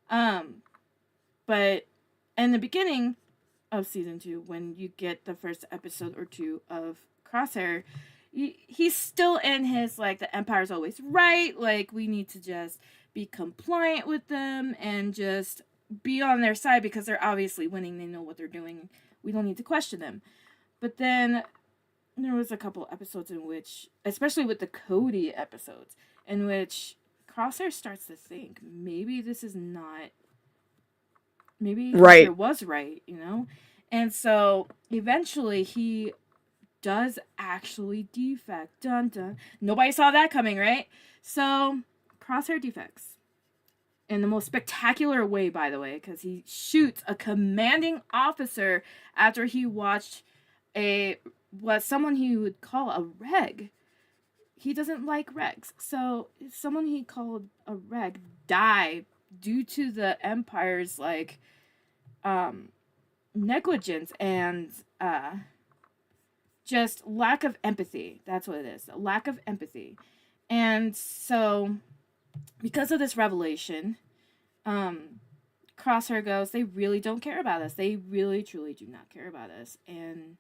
But in the beginning of season 2, when you get the first episode or 2 of Crosshair, he's still in his, like, the Empire's always right, like, we need to just be compliant with them and just be on their side because they're obviously winning, they know what they're doing, we don't need to question them. But then there was a couple episodes in which, especially with the Cody episodes, in which Crosshair starts to think, maybe this is not, maybe
right.
Hunter was right, And so eventually he does actually defect. Dun dun. Nobody saw that coming, right? So Crosshair defects in the most spectacular way, by the way, because he shoots a commanding officer after he watched someone he would call a reg. He doesn't like regs, so someone he called a reg die due to the Empire's negligence and just lack of empathy. That's what it is. A lack of empathy. And so, because of this revelation, Crosshair goes, they really don't care about us. They really, truly do not care about us. And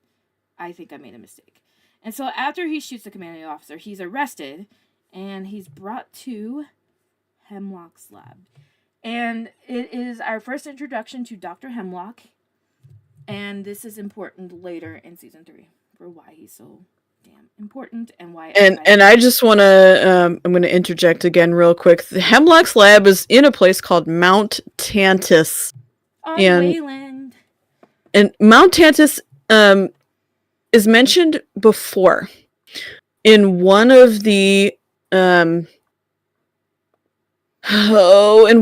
I think I made a mistake. And so after he shoots the commanding officer, he's arrested and he's brought to Hemlock's lab. And it is our first introduction to Dr. Hemlock. And this is important later in season 3 for why he's so damn important and why.
And I just want to I'm going to interject again real quick. The Hemlock's lab is in a place called Mount Tantus
on Wayland.
And Mount Tantus is mentioned before in one of the in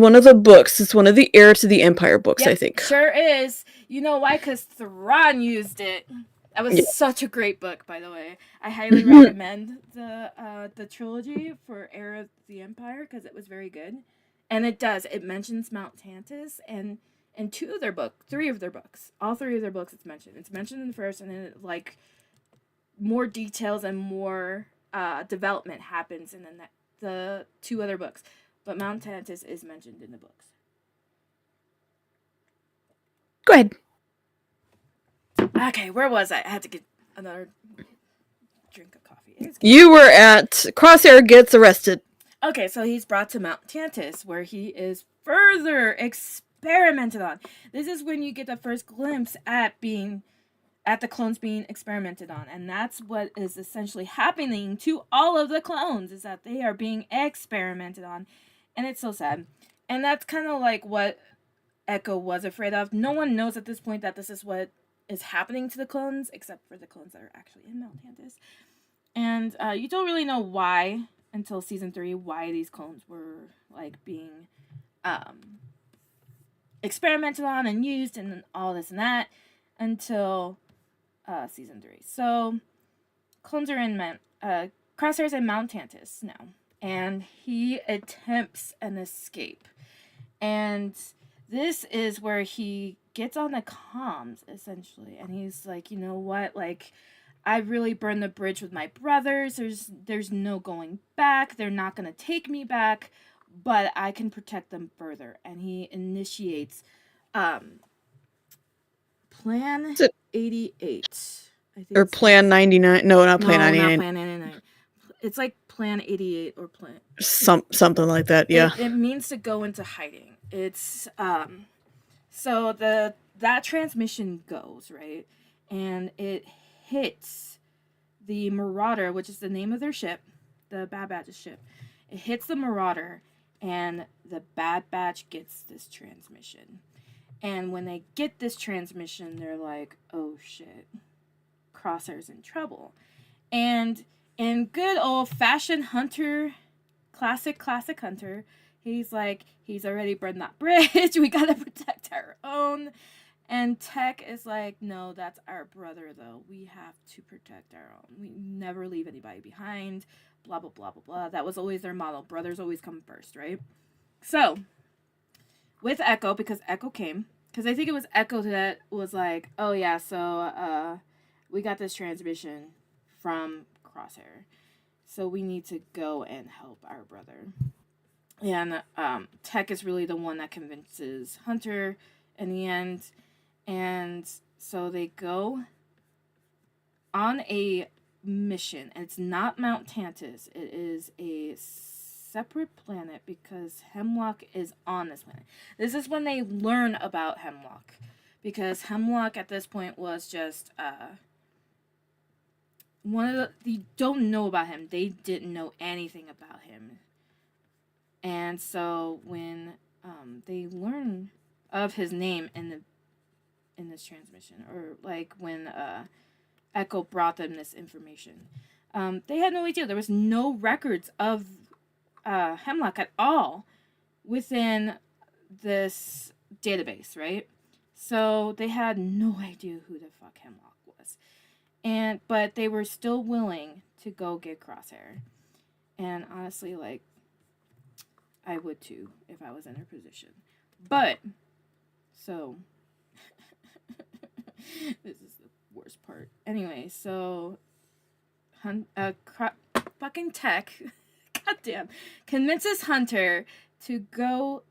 one of the books. It's one of the Heir to the Empire books,
yep,
I think.
Sure is. You know why? Because Thrawn used it. That was such a great book, by the way. I highly recommend the trilogy for Heir of the Empire because it was very good. And it does. It mentions Mount Tantus and in 3 of their books. All 3 of their books it's mentioned. It's mentioned in the first, and then more details and more development happens in the 2 other books. But Mount Tantus is mentioned in the books.
Go ahead.
Okay, where was I? I had to get another drink of coffee.
You were at Crosshair gets arrested.
Okay, so he's brought to Mount Tantus, where he is further experimented on. This is when you get the first glimpse at being at the clones being experimented on, and that's what is essentially happening to all of the clones, is that they are being experimented on, and it's so sad. And that's kind of like what Echo was afraid of. No one knows at this point that this is what is happening to the clones, except for the clones that are actually in Mount Tantus. And you don't really know why until season 3 why these clones were like being experimented on and used and all this and that until season 3. So clones are in Crosshair's in Mount Tantus now, and he attempts an escape. And this is where he gets on the comms, essentially, and he's like, you know what, like, I really burned the bridge with my brothers. There's no going back. They're not going to take me back, but I can protect them further. And he initiates Plan 88. I think,
or Plan 99. No, not Plan 99.
Not Plan 99. It's like Plan 88 or Plan...
Something like that, yeah.
It means to go into hiding. It's, so that transmission goes, right? And it hits the Marauder, which is the name of their ship, the Bad Batch's ship. It hits the Marauder, and the Bad Batch gets this transmission. And when they get this transmission, they're like, oh shit, Crosshair's in trouble. And in good old-fashioned Hunter, classic Hunter, he's like, he's already burned that bridge, we gotta protect our own. And Tech is like, no, that's our brother, though. We have to protect our own. We never leave anybody behind. Blah, blah, blah, blah, blah. That was always their motto. Brothers always come first, right? So, with Echo, because Echo came, because I think it was Echo that was like, oh, yeah, so we got this transmission from Crosshair. So we need to go and help our brother. And Tech is really the one that convinces Hunter in the end. And so they go on a mission. And it's not Mount Tantus. It is a separate planet because Hemlock is on this planet. This is when they learn about Hemlock. Because Hemlock at this point was just one of the... You don't know about him. They didn't know anything about him. And so when they learn of his name in this transmission, or like when Echo brought them this information, they had no idea. There was no records of Hemlock at all within this database, right? So they had no idea who the fuck Hemlock was. But they were still willing to go get Crosshair. And honestly, like, I would too if I was in her position. But, so, this is the worst part. Anyway, so, fucking Tech, goddamn, convinces Hunter to go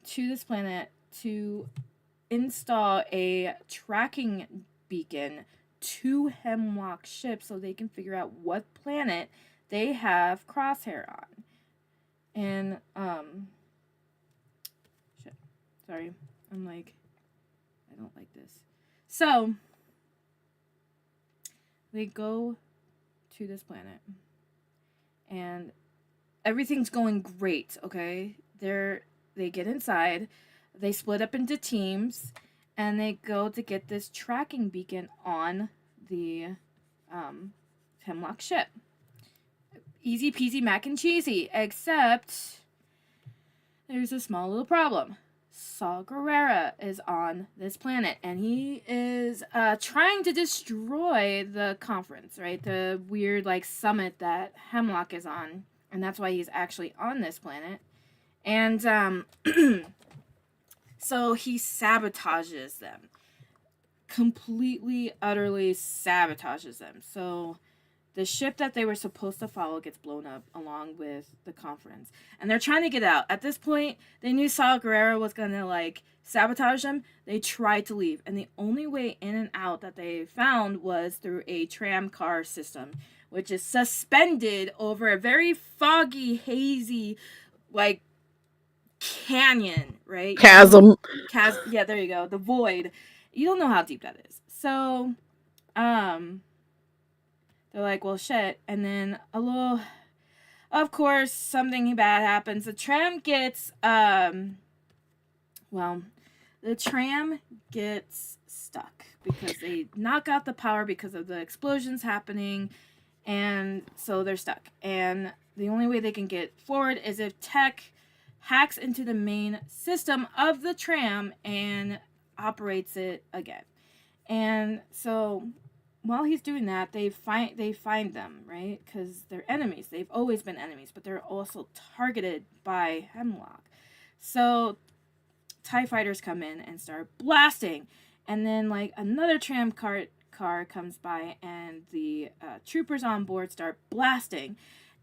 to this planet to install a tracking beacon to Hemlock ship so they can figure out what planet they have Crosshair on. And, shit, sorry, I'm like, I don't like this. So, they go to this planet, and everything's going great, okay? They get inside, they split up into teams, and they go to get this tracking beacon on the, Hemlock ship. Easy peasy mac and cheesy, except there's a small little problem. Saw Gerrera is on this planet, and he is trying to destroy the conference, right? The weird, like, summit that Hemlock is on, and that's why he's actually on this planet. And so he sabotages them. Completely, utterly sabotages them. So the ship that they were supposed to follow gets blown up along with the conference. And they're trying to get out. At this point, they knew Saw Gerrera was going to, like, sabotage them. They tried to leave. And the only way in and out that they found was through a tram car system, which is suspended over a very foggy, hazy, like, canyon, right?
Chasm.
Yeah, there you go. The void. You don't know how deep that is. So they're like, well, shit. And then of course, something bad happens. The tram gets, the tram gets stuck because they knock out the power because of the explosions happening, and so they're stuck. And the only way they can get forward is if Tech hacks into the main system of the tram and operates it again. And so while he's doing that, they find them, right? Because they're enemies. They've always been enemies, but they're also targeted by Hemlock. So TIE fighters come in and start blasting, and then like another tram car comes by, and the troopers on board start blasting,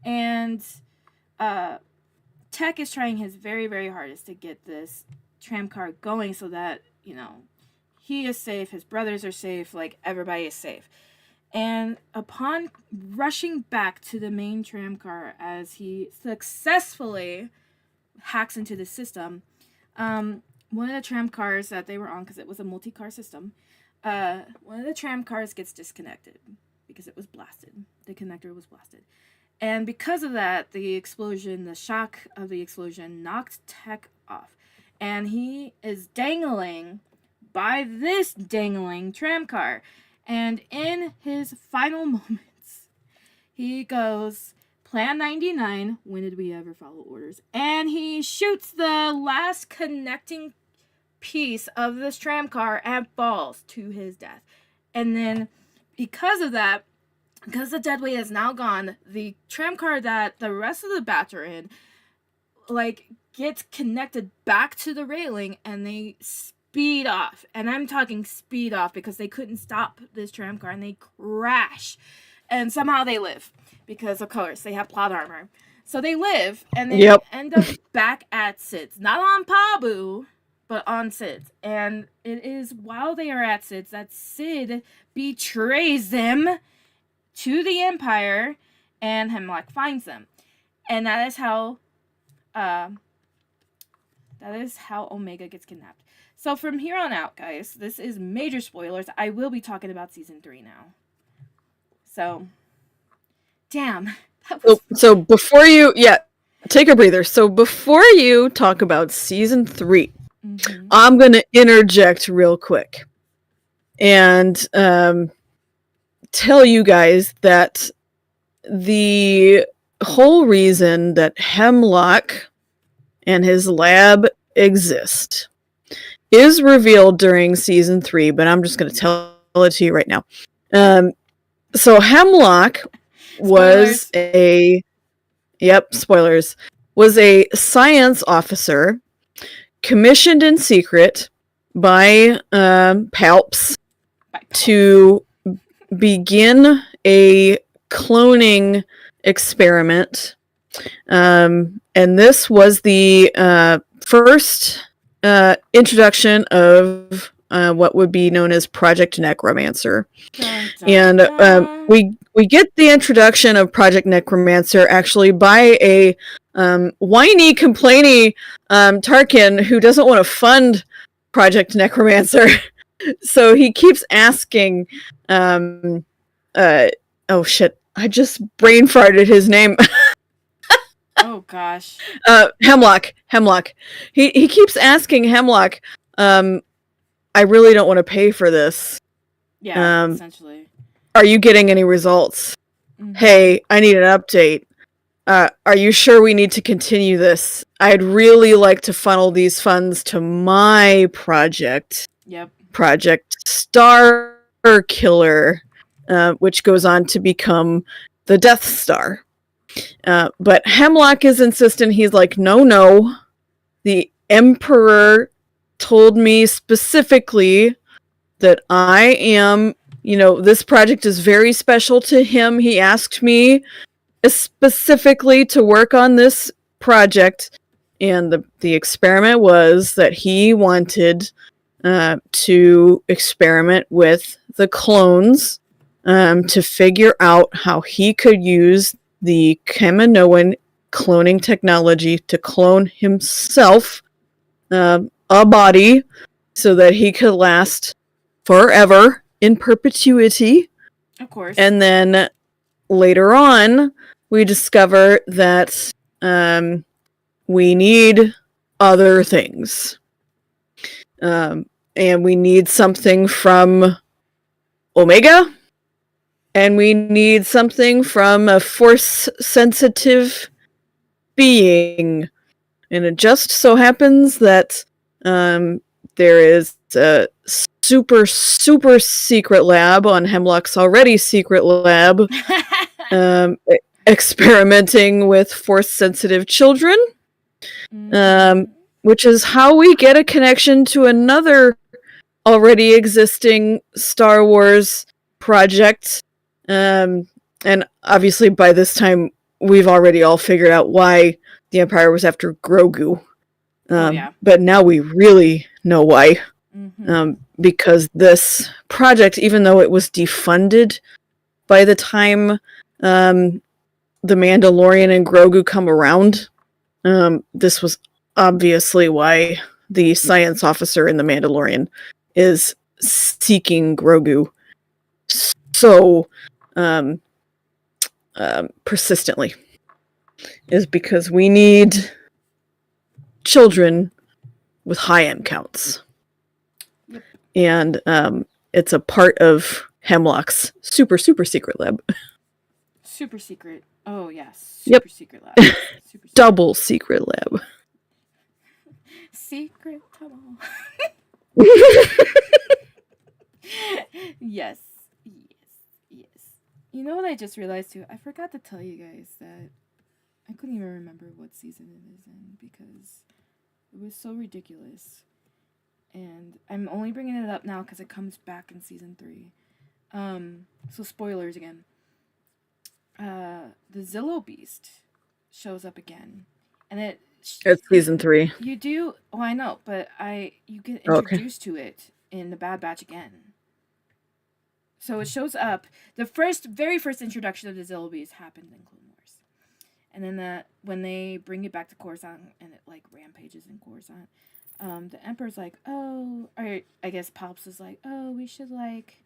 and Tech is trying his very, very hardest to get this tram car going so that, he is safe, his brothers are safe, like everybody is safe. And upon rushing back to the main tram car as he successfully hacks into the system, one of the tram cars that they were on, because it was a multi-car system, one of the tram cars gets disconnected because it was blasted. The connector was blasted. And because of that, the shock of the explosion knocked Tech off. And he is dangling by this dangling tram car. And in his final moments, he goes, Plan 99, when did we ever follow orders? And he shoots the last connecting piece of this tram car and falls to his death. And then, because of that, because the dead weight is now gone, the tram car that the rest of the batch are in, gets connected back to the railing, and they speed off. And I'm talking speed off because they couldn't stop this tram car, and they crash. And somehow they live because, of course, they have plot armor. So they live, and they end up back at Sid's. Not on Pabu, but on Sid's. And it is while they are at Sid's that Sid betrays them to the Empire, and Hemlock finds them. And that is how Omega gets kidnapped. So from here on out, guys, this is major spoilers. I will be talking about season 3 now. So, damn.
So before you, take a breather. So before you talk about season 3, I'm going to interject real quick and tell you guys that the whole reason that Hemlock and his lab exist is revealed during season 3, but I'm just going to tell it to you right now. So Hemlock was spoilers, was a science officer commissioned in secret by Palps to begin a cloning experiment. And this was the first introduction of what would be known as Project Necromancer. And we get the introduction of Project Necromancer actually by a whiny, complainy Tarkin who doesn't want to fund Project Necromancer. So he keeps asking, oh shit, I just brain farted his name.
Oh gosh.
Hemlock. He keeps asking Hemlock, I really don't want to pay for this.
Yeah, essentially.
Are you getting any results? Mm-hmm. Hey, I need an update. Are you sure we need to continue this? I'd really like to funnel these funds to my project.
Yep. Project
Star Killer, which goes on to become the Death Star. But Hemlock is insistent. He's like, no. The Emperor told me specifically that I am, this project is very special to him. He asked me specifically to work on this project, and the experiment was that he wanted to experiment with the clones to figure out how he could use the Kaminoan cloning technology to clone himself a body so that he could last forever in perpetuity.
Of course.
And then later on, we discover that we need other things. And we need something from Omega, and we need something from a force-sensitive being. And it just so happens that there is a super, super secret lab on Hemlock's already secret lab experimenting with force-sensitive children, which is how we get a connection to another already existing Star Wars project. And obviously by this time, we've already all figured out why the Empire was after Grogu. But now we really know why. Because this project, even though it was defunded by the time the Mandalorian and Grogu come around, this was obviously why the science officer in the Mandalorian is seeking Grogu so persistently, is because we need children with high M counts.
Yep.
And it's a part of Hemlock's super, super secret lab.
Super secret. Oh, yes.
Super
secret lab. Super secret.
Double secret lab.
Secret tunnel. Yes. You know what I just realized too? I forgot to tell you guys that I couldn't even remember what season it is in because it was so ridiculous. And I'm only bringing it up now because it comes back in season 3. So spoilers again. The Zillow Beast shows up again, and it's
season 3.
You do? Oh, I know, but you get introduced to it in the Bad Batch again. So it shows up. The very first introduction of the Zillow Beast happened in Clone Wars, and then when they bring it back to Coruscant and it like rampages in Coruscant, the Emperor's like, oh, or I guess Pops is like, oh, we should like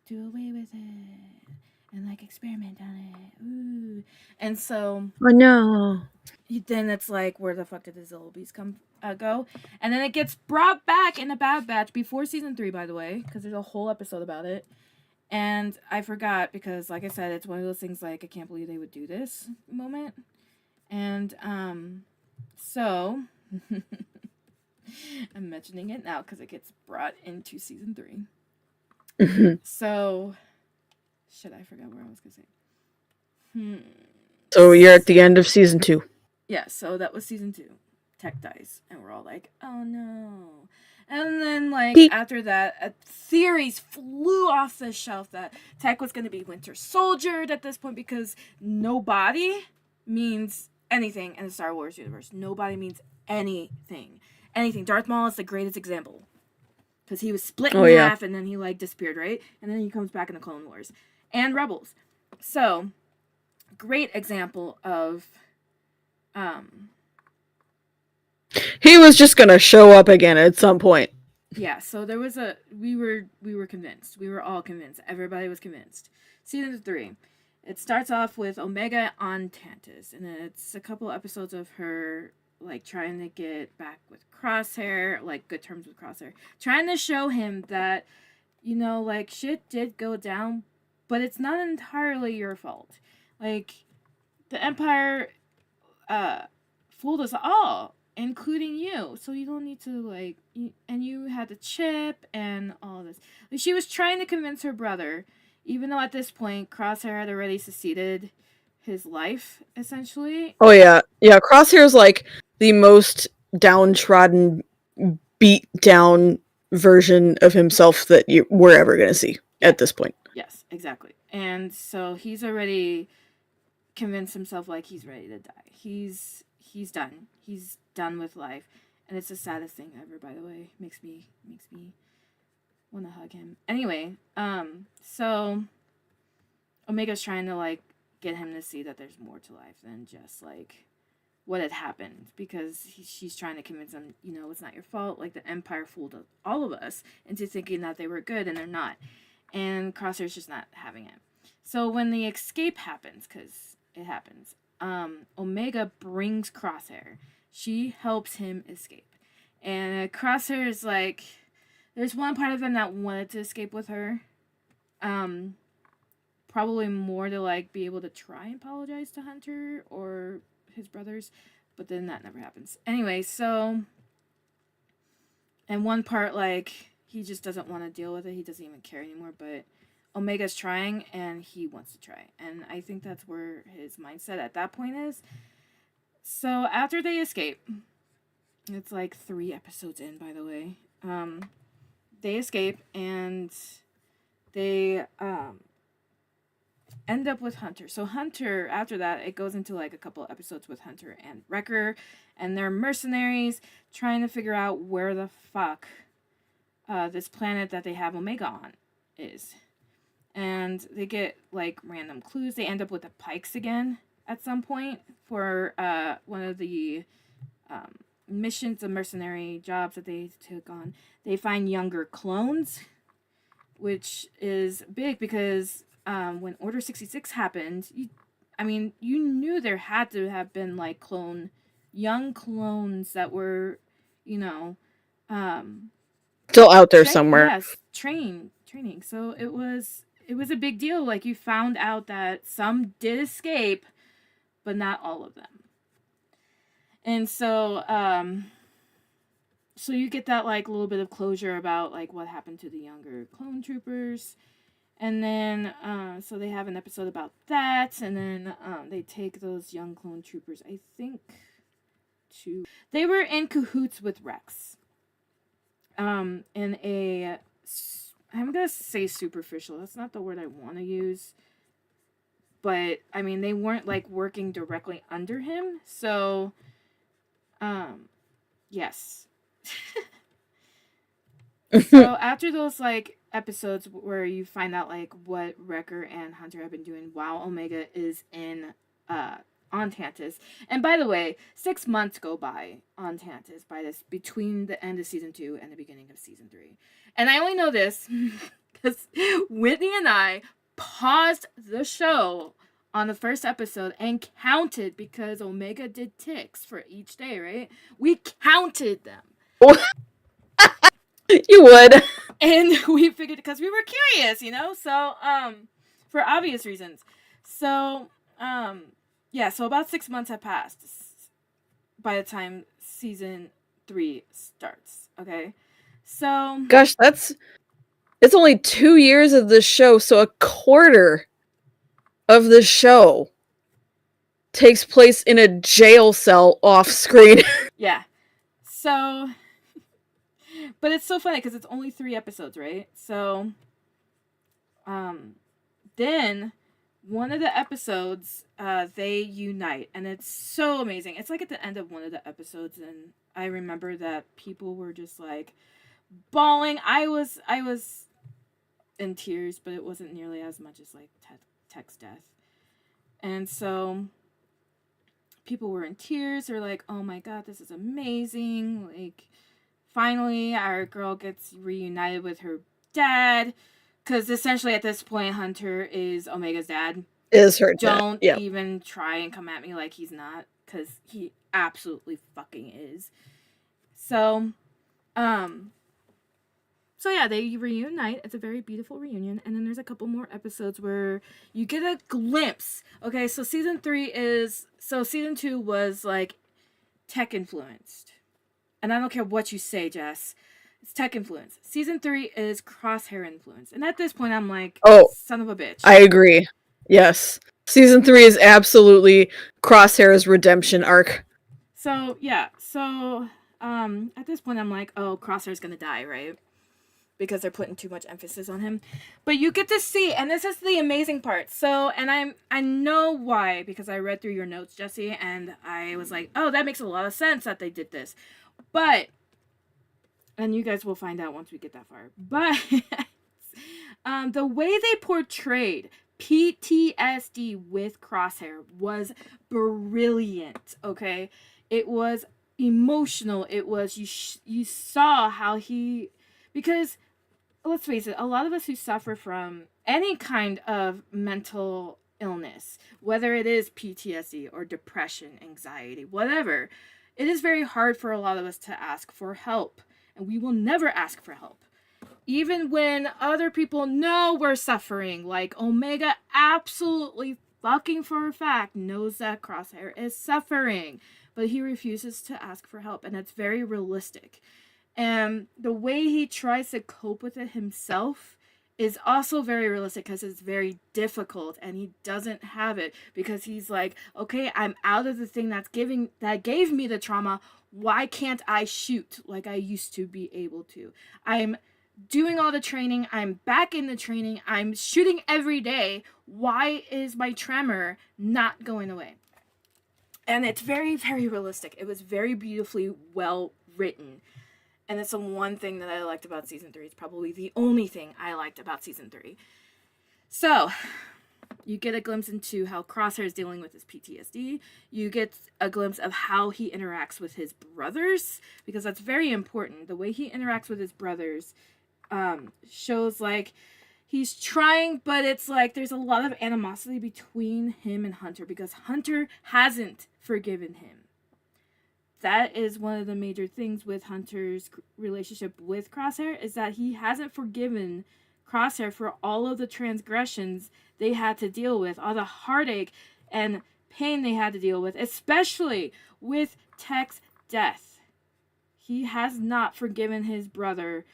do away with it and like experiment on it. Ooh. And so
oh no,
then it's like, where the fuck did the Zillow Beast go? And then it gets brought back in the Bad Batch before season 3, by the way, because there's a whole episode about it. And I forgot because, like I said, it's one of those things like, I can't believe they would do this moment. And so I'm mentioning it now because it gets brought into season 3. So shit, I forgot where I was gonna say.
So you're at the end of season 2.
Yeah, so that was season 2. Tech dies, and we're all like, oh no. And then, like,
Beep.
After that, theories flew off the shelf that Tech was going to be Winter Soldiered at this point because nobody means anything in the Star Wars universe. Nobody means anything. Anything. Darth Maul is the greatest example. Because he was split in half and then he, like, disappeared, right? And then he comes back in the Clone Wars. And Rebels. So, great example of,
he was just gonna show up again at some point.
Yeah, so there was we were convinced. We were all convinced. Everybody was convinced. Season 3. It starts off with Omega on Tantus, and then it's a couple episodes of her like trying to get back with Crosshair, like good terms with Crosshair. Trying to show him that, you know, like shit did go down, but it's not entirely your fault. Like the Empire fooled us all, including you, so you don't need to like and you had the chip and all this. Like, she was trying to convince her brother, even though at this point Crosshair had already succeeded his life essentially.
Oh yeah, Crosshair's like the most downtrodden, beat down version of himself that we're ever gonna see at this point.
Yes, exactly. And so he's already convinced himself like he's ready to die. He's done. He's done with life, and it's the saddest thing ever. By the way, makes me want to hug him. Anyway, so Omega's trying to like get him to see that there's more to life than just like what had happened, because she's trying to convince him, you know, it's not your fault. Like the Empire fooled all of us into thinking that they were good, and they're not. and Crosshair's just not having it. So when the escape happens, because it happens, Omega brings Crosshair. She helps him escape. And Crosshair is like, there's one part of him that wanted to escape with her. Probably more to like be able to try and apologize to Hunter or his brothers, but then that never happens. Anyway, so, and one part, like, he just doesn't want to deal with it. He doesn't even care anymore, but Omega's trying and he wants to try. And I think that's where his mindset at that point is. So after they escape, it's like 3 episodes in, by the way. They escape and they end up with Hunter. So Hunter, after that, it goes into like a couple episodes with Hunter and Wrecker, and they're mercenaries trying to figure out where the fuck this planet that they have Omega on is. And they get like random clues. They end up with the Pikes again at some point for one of the missions, the mercenary jobs that they took on. They find younger clones, which is big because when Order 66 happened, you knew there had to have been like young clones that were,
Still out there somewhere.
Yes, training. So it was a big deal. Like, you found out that some did escape, but not all of them. And so so you get that like little bit of closure about like what happened to the younger clone troopers. And then so they have an episode about that, and then they take those young clone troopers, I think, they were in cahoots with Rex. In a, I'm gonna say superficial, that's not the word I want to use, but I mean, they weren't like working directly under him, so yes. So after those like episodes where you find out like what Wrecker and Hunter have been doing while Omega is in on Tantus, and by the way, 6 months go by on Tantus between the end of season 2 and the beginning of season 3, and I only know this because Whitney and I paused the show on the first episode and counted, because Omega did ticks for each day, right? We counted them.
You would.
And we figured, because we were curious, so for obvious reasons. So yeah, so about 6 months have passed by the time season 3 starts. Okay, so
gosh, it's only 2 years of the show, so a quarter of the show takes place in a jail cell off screen.
Yeah, so but it's so funny because it's only 3 episodes, right? So then one of the episodes, they unite, and it's so amazing. It's like at the end of one of the episodes, and I remember that people were just like bawling. I was in tears, but it wasn't nearly as much as like Tech's death. And so people were in tears. They're like, oh my god, this is amazing. Like, finally our girl gets reunited with her dad. Because essentially at this point, Hunter is Omega's dad.
Is her dad.
Don't even try and come at me like he's not, because he absolutely fucking is. So, so yeah, they reunite. It's a very beautiful reunion. And then there's a couple more episodes where you get a glimpse. Okay, so season 2 was like tech influenced. And I don't care what you say, Jess. It's tech influence. Season 3 is Crosshair influence. And at this point, I'm like, oh, son of a bitch.
I agree. Yes. Season 3 is absolutely Crosshair's redemption arc.
So, yeah. So, at this point, I'm like, oh, Crosshair's gonna die, right? Because they're putting too much emphasis on him. But you get to see, and this is the amazing part. So, and I know why, because I read through your notes, Jesse, and I was like, oh, that makes a lot of sense that they did this. But, and you guys will find out once we get that far, but the way they portrayed PTSD with Crosshair was brilliant, okay? It was emotional. It was, you saw how he, because let's face it, a lot of us who suffer from any kind of mental illness, whether it is PTSD or depression, anxiety, whatever, it is very hard for a lot of us to ask for help. And we will never ask for help. Even when other people know we're suffering, like Omega absolutely fucking for a fact knows that Crosshair is suffering, but he refuses to ask for help, and it's very realistic. And the way he tries to cope with it himself is also very realistic because it's very difficult and he doesn't have it because he's like, okay, I'm out of the thing that gave me the trauma. Why can't I shoot like I used to be able to? I'm doing all the training. I'm back in the training. I'm shooting every day. Why is my tremor not going away? And it's very, very realistic. It was very beautifully well written. And it's the one thing that I liked about season 3. It's probably the only thing I liked about season 3. So, you get a glimpse into how Crosshair is dealing with his PTSD. You get a glimpse of how he interacts with his brothers, because that's very important. The way he interacts with his brothers shows like he's trying, but it's like there's a lot of animosity between him and Hunter because Hunter hasn't forgiven him. That is one of the major things with Hunter's relationship with Crosshair, is that he hasn't forgiven Crosshair for all of the transgressions they had to deal with, all the heartache and pain they had to deal with, especially with Tech's death. He has not forgiven his brother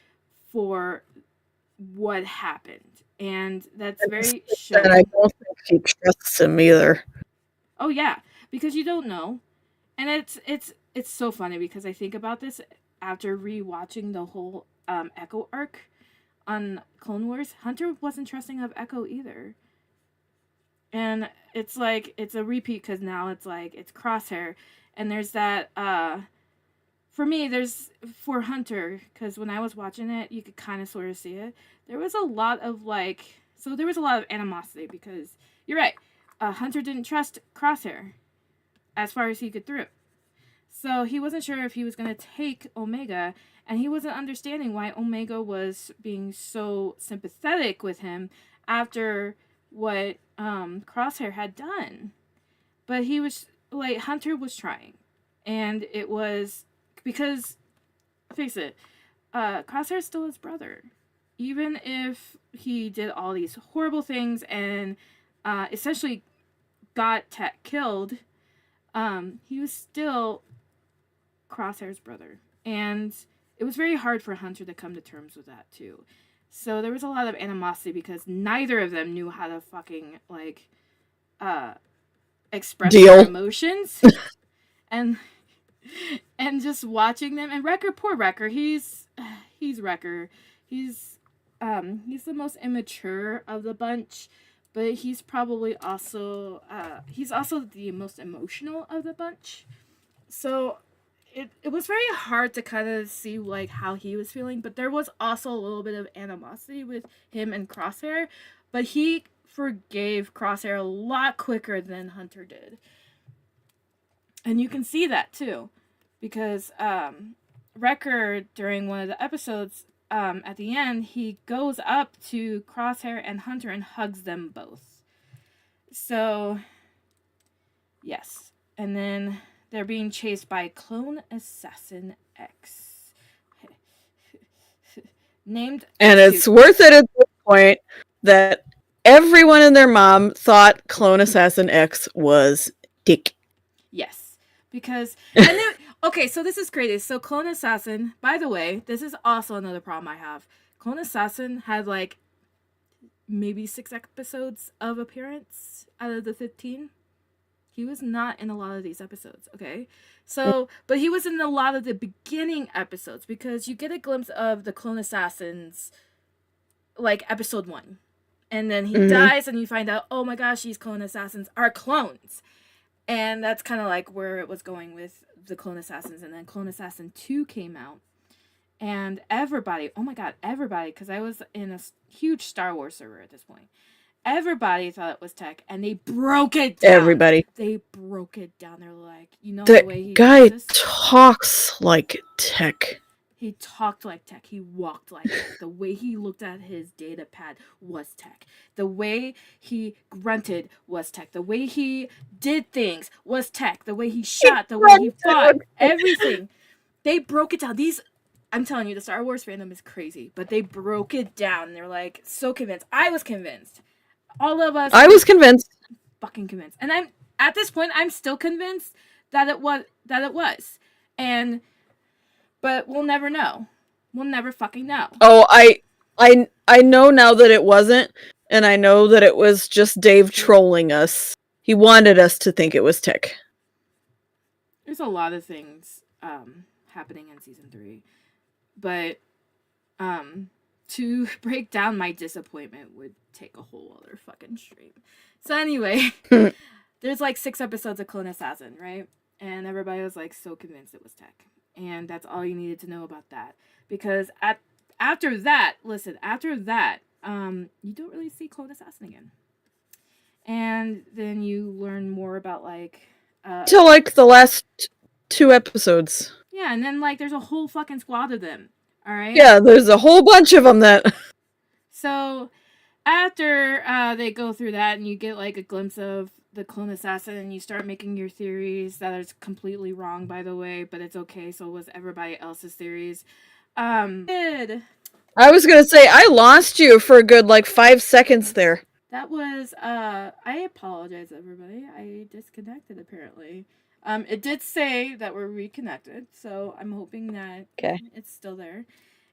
for what happened, and that's very
And I
showing.
don't think she trusts him either.
Oh yeah, because you don't know. And it's so funny because I think about this after rewatching the whole Echo arc on Clone Wars. Hunter wasn't trusting of Echo either. And it's like it's a repeat because now it's like it's Crosshair, and there's that for me there's for Hunter, because when I was watching it you could kind of sort of see it. There was a lot of there was a lot of animosity because you're right. Hunter didn't trust Crosshair as far as he could through. So he wasn't sure if he was going to take Omega, and he wasn't understanding why Omega was being so sympathetic with him after what Crosshair had done. But he was like, Hunter was trying, and it was because, face it, Crosshair is still his brother. Even if he did all these horrible things and essentially got Tech killed, he was still Crosshair's brother. And it was very hard for Hunter to come to terms with that, too. So there was a lot of animosity because neither of them knew how to fucking, express their emotions. and just watching them. And Wrecker, poor Wrecker, he's Wrecker. He's the most immature of the bunch. But he's probably also the most emotional of the bunch. So it was very hard to kind of see like how he was feeling, but there was also a little bit of animosity with him and Crosshair, but he forgave Crosshair a lot quicker than Hunter did. And you can see that too, because Wrecker, during one of the episodes, at the end, he goes up to Crosshair and Hunter and hugs them both. So, yes. And then they're being chased by Clone Assassin X. Named
And it's worth it at this point that everyone and their mom thought Clone Assassin X was dick.
Yes. Because... And then, okay, so this is crazy. So Clone Assassin, by the way, this is also another problem I have. Clone Assassin had like maybe 6 episodes of appearance out of the 15. He was not in a lot of these episodes, okay? So, but he was in a lot of the beginning episodes because you get a glimpse of the Clone Assassins, like episode 1. And then he dies and you find out, oh my gosh, these Clone Assassins are clones. And that's kind of like where it was going with the Clone Assassins. And then Clone Assassin 2 came out. And everybody, oh my god, everybody, because I was in a huge Star Wars server at this point. Everybody thought it was Tech, and they broke it down.
Everybody.
They broke it down. They're like, you know
the
way he
guy
does this?
talks like Tech.
He talked like tech. He walked like tech. The way he looked at his data pad was tech. The way he grunted was tech. The way he did things was tech. The way he shot, the way he fought, everything. They broke it down. I'm telling you, the Star Wars fandom is crazy, but they broke it down. And they're like so convinced. I was convinced. All of us.
I was convinced.
Fucking convinced. And I'm at this point, I'm still convinced that it was. But we'll never know. We'll never fucking know.
Oh, I know now that it wasn't, and I know that it was just Dave trolling us. He wanted us to think it was Tick.
There's a lot of things happening in season 3. But to break down my disappointment would take a whole other fucking stream. So anyway, there's like 6 episodes of Clone Assassin, right? And everybody was like so convinced it was Tech. And that's all you needed to know about that. Because after that, you don't really see Clone Assassin again. And then you learn more about like
till like the last 2 episodes.
Yeah, and then like there's a whole fucking squad of them. All right.
Yeah, there's a whole bunch of them that.
So after they go through that, and you get like a glimpse of the Clone Assassin, and you start making your theories that is completely wrong, by the way, but it's okay. So was everybody else's theories. I
was gonna say I lost you for a good like 5 seconds there.
That was I apologize, everybody. I disconnected apparently. It did say that we're reconnected, so I'm hoping that it's still there.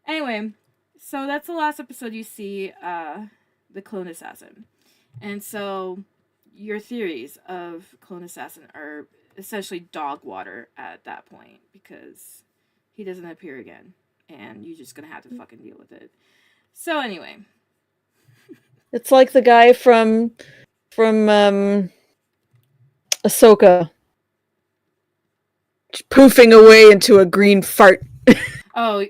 Anyway, so that's the last episode you see the Clone Assassin. And so your theories of Clone Assassin are essentially dog water at that point because he doesn't appear again and you're just going to have to fucking deal with it. So anyway,
it's like the guy from Ahsoka poofing away into a green fart.
Oh,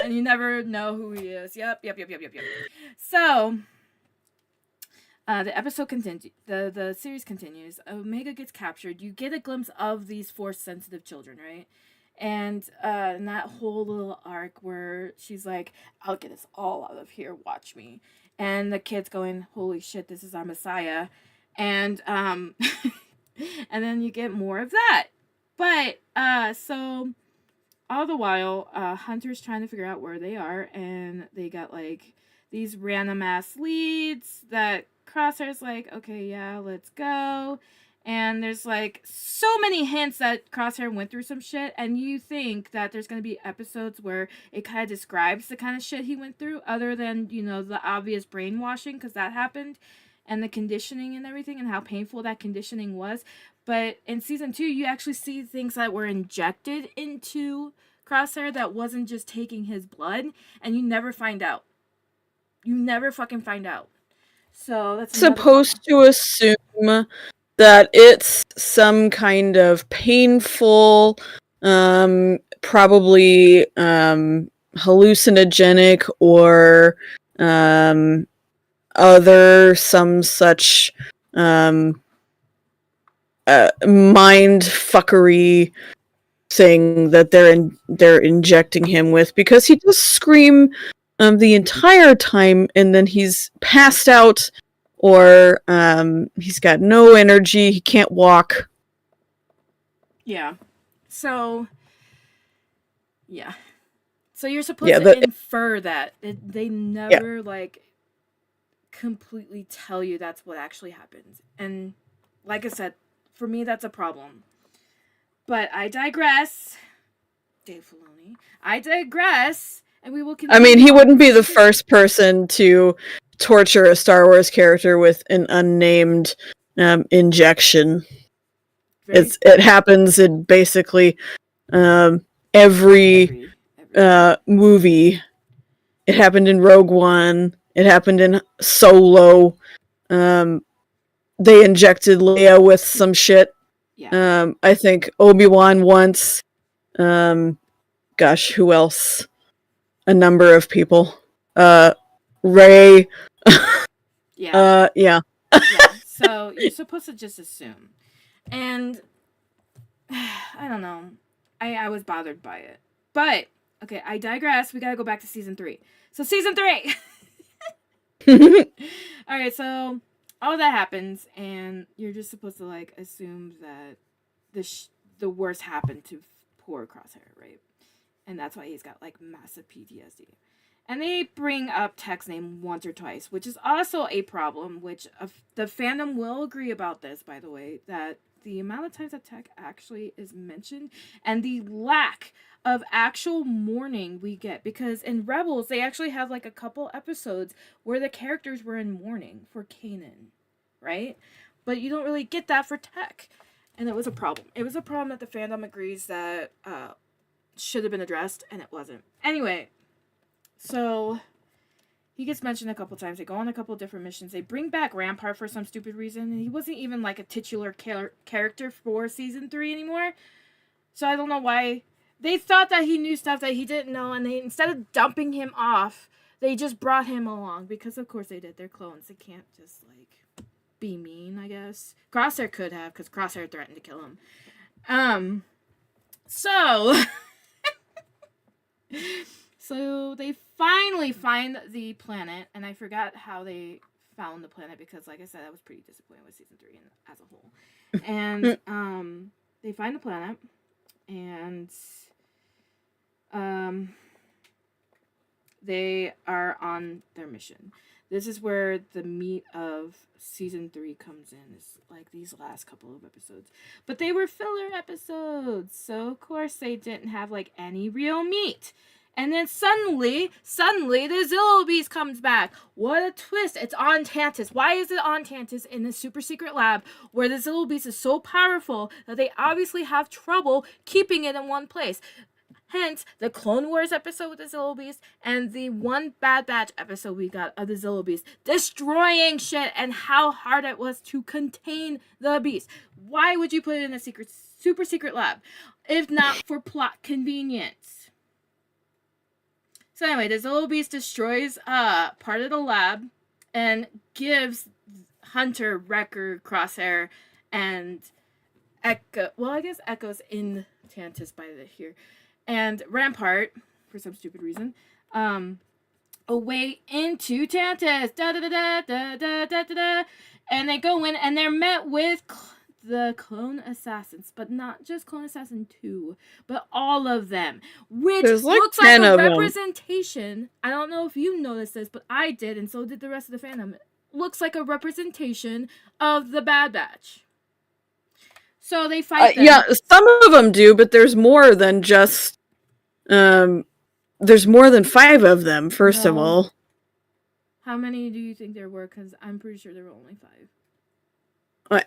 and you never know who he is. Yep. So, the episode continues. The series continues. Omega gets captured. You get a glimpse of these Force-sensitive children, right? And in that whole little arc where she's like, "I'll get us all out of here. Watch me." And the kid's going, "Holy shit, this is our Messiah." And and then you get more of that. But so all the while, Hunter's trying to figure out where they are, and they got like these random ass leads that Crosshair's like, "Okay, yeah, let's go." And there's like so many hints that Crosshair went through some shit, and you think that there's going to be episodes where it kind of describes the kind of shit he went through, other than, you know, the obvious brainwashing, because that happened, and the conditioning and everything, and how painful that conditioning was. But in season 2, you actually see things that were injected into Crosshair that wasn't just taking his blood, and you never find out. You never fucking find out. So that's
supposed to assume that it's some kind of painful, probably hallucinogenic or other some such mind fuckery thing that they're injecting him with, because he does scream the entire time, and then he's passed out, or he's got no energy, he can't walk.
Yeah. So you're supposed to infer that. They never like completely tell you that's what actually happens. And like I said, for me that's a problem. But I digress. Dave Filoni. I digress, and we will continue.
I mean, he wouldn't be the first person to torture a Star Wars character with an unnamed injection. It happens in basically every movie. It happened in Rogue One. It happened in Solo. They injected Leia with some shit.
Yeah.
I think Obi-Wan once. Gosh, who else? A number of people. Rey.
Yeah.
Yeah.
So you're supposed to just assume. And I don't know. I was bothered by it. But okay, I digress. We gotta go back to season 3. So season 3. All right, so all that happens, and you're just supposed to like assume that the worst happened to poor Crosshair, right? And that's why he's got like massive PTSD. And they bring up Tech's name once or twice, which is also a problem, which the fandom will agree about this, by the way, that the amount of times that Tech actually is mentioned and the lack of actual mourning we get. Because in Rebels, they actually have like a couple episodes where the characters were in mourning for Kanan, right? But you don't really get that for Tech. And it was a problem. It was a problem that the fandom agrees that should have been addressed, and it wasn't. Anyway, so he gets mentioned a couple times. They go on a couple different missions. They bring back Rampart for some stupid reason, and he wasn't even like a titular character for season 3 anymore. So I don't know why. They thought that he knew stuff that he didn't know, and they, instead of dumping him off, they just brought him along, because of course they did. They're clones. They can't just like be mean, I guess. Crosshair could have, because Crosshair threatened to kill him. So so they finally find the planet, and I forgot how they found the planet, because like I said, I was pretty disappointed with season 3 as a whole. And they find the planet, and they are on their mission. This is where the meat of season 3 comes in. It's like these last couple of episodes. But they were filler episodes, so of course they didn't have like any real meat. And then suddenly, the Zillow Beast comes back. What a twist. It's on Tantus. Why is it on Tantus in the super secret lab where the Zillow Beast is so powerful that they obviously have trouble keeping it in one place? Hence, the Clone Wars episode with the Zillow Beast and the one Bad Batch episode we got of the Zillow Beast destroying shit, and how hard it was to contain the beast. Why would you put it in a super secret lab if not for plot convenience? So anyway, the Zillow Beast destroys part of the lab and gives Hunter, Wrecker, Crosshair, and Echo. Well, I guess Echo's in Tantus by here. And Rampart, for some stupid reason, away into Tantus. Da da da da da da da da. And they go in, and they're met with the Clone Assassins, but not just Clone Assassin 2, but all of them, which looks like a representation. I don't know if you noticed this, but I did, and so did the rest of the fandom. It looks like a representation of the Bad Batch. So they fight them.
Yeah, some of them do, but there's more than just... there's more than 5 of them, first of all.
How many do you think there were? Because I'm pretty sure there were only 5.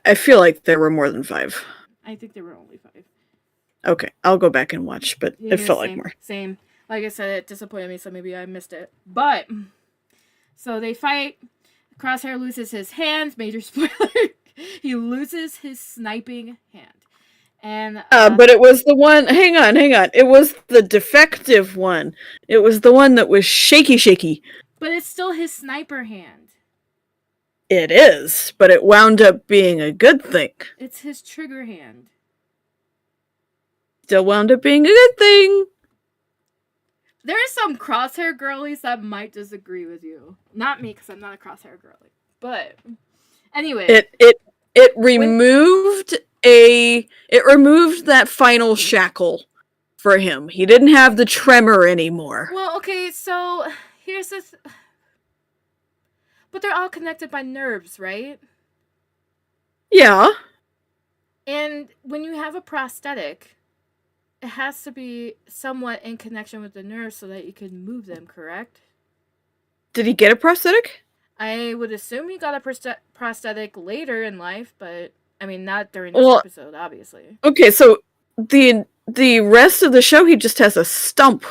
I feel like there were more than 5.
I think there were only 5.
Okay, I'll go back and watch, but it felt like more.
Same. Like I said, it disappointed me, so maybe I missed it. But, so they fight. Crosshair loses his hands. Major spoiler. He loses his sniping hand. And
but it was the one... Hang on. It was the defective one. It was the one that was shaky.
But it's still his sniper hand.
It is, but it wound up being a good thing.
It's his trigger hand.
Still wound up being a good thing.
There's some Crosshair girlies that might disagree with you. Not me, because I'm not a Crosshair girly. But anyway,
it removed that final shackle for him. He didn't have the tremor anymore.
Well, okay, so here's this. But they're all connected by nerves, right?
Yeah.
And when you have a prosthetic, it has to be somewhat in connection with the nerves so that you can move them, correct?
Did he get a prosthetic?
I would assume he got a prosthetic later in life, but I mean, not during this episode, obviously.
Okay, so the rest of the show, he just has a stump.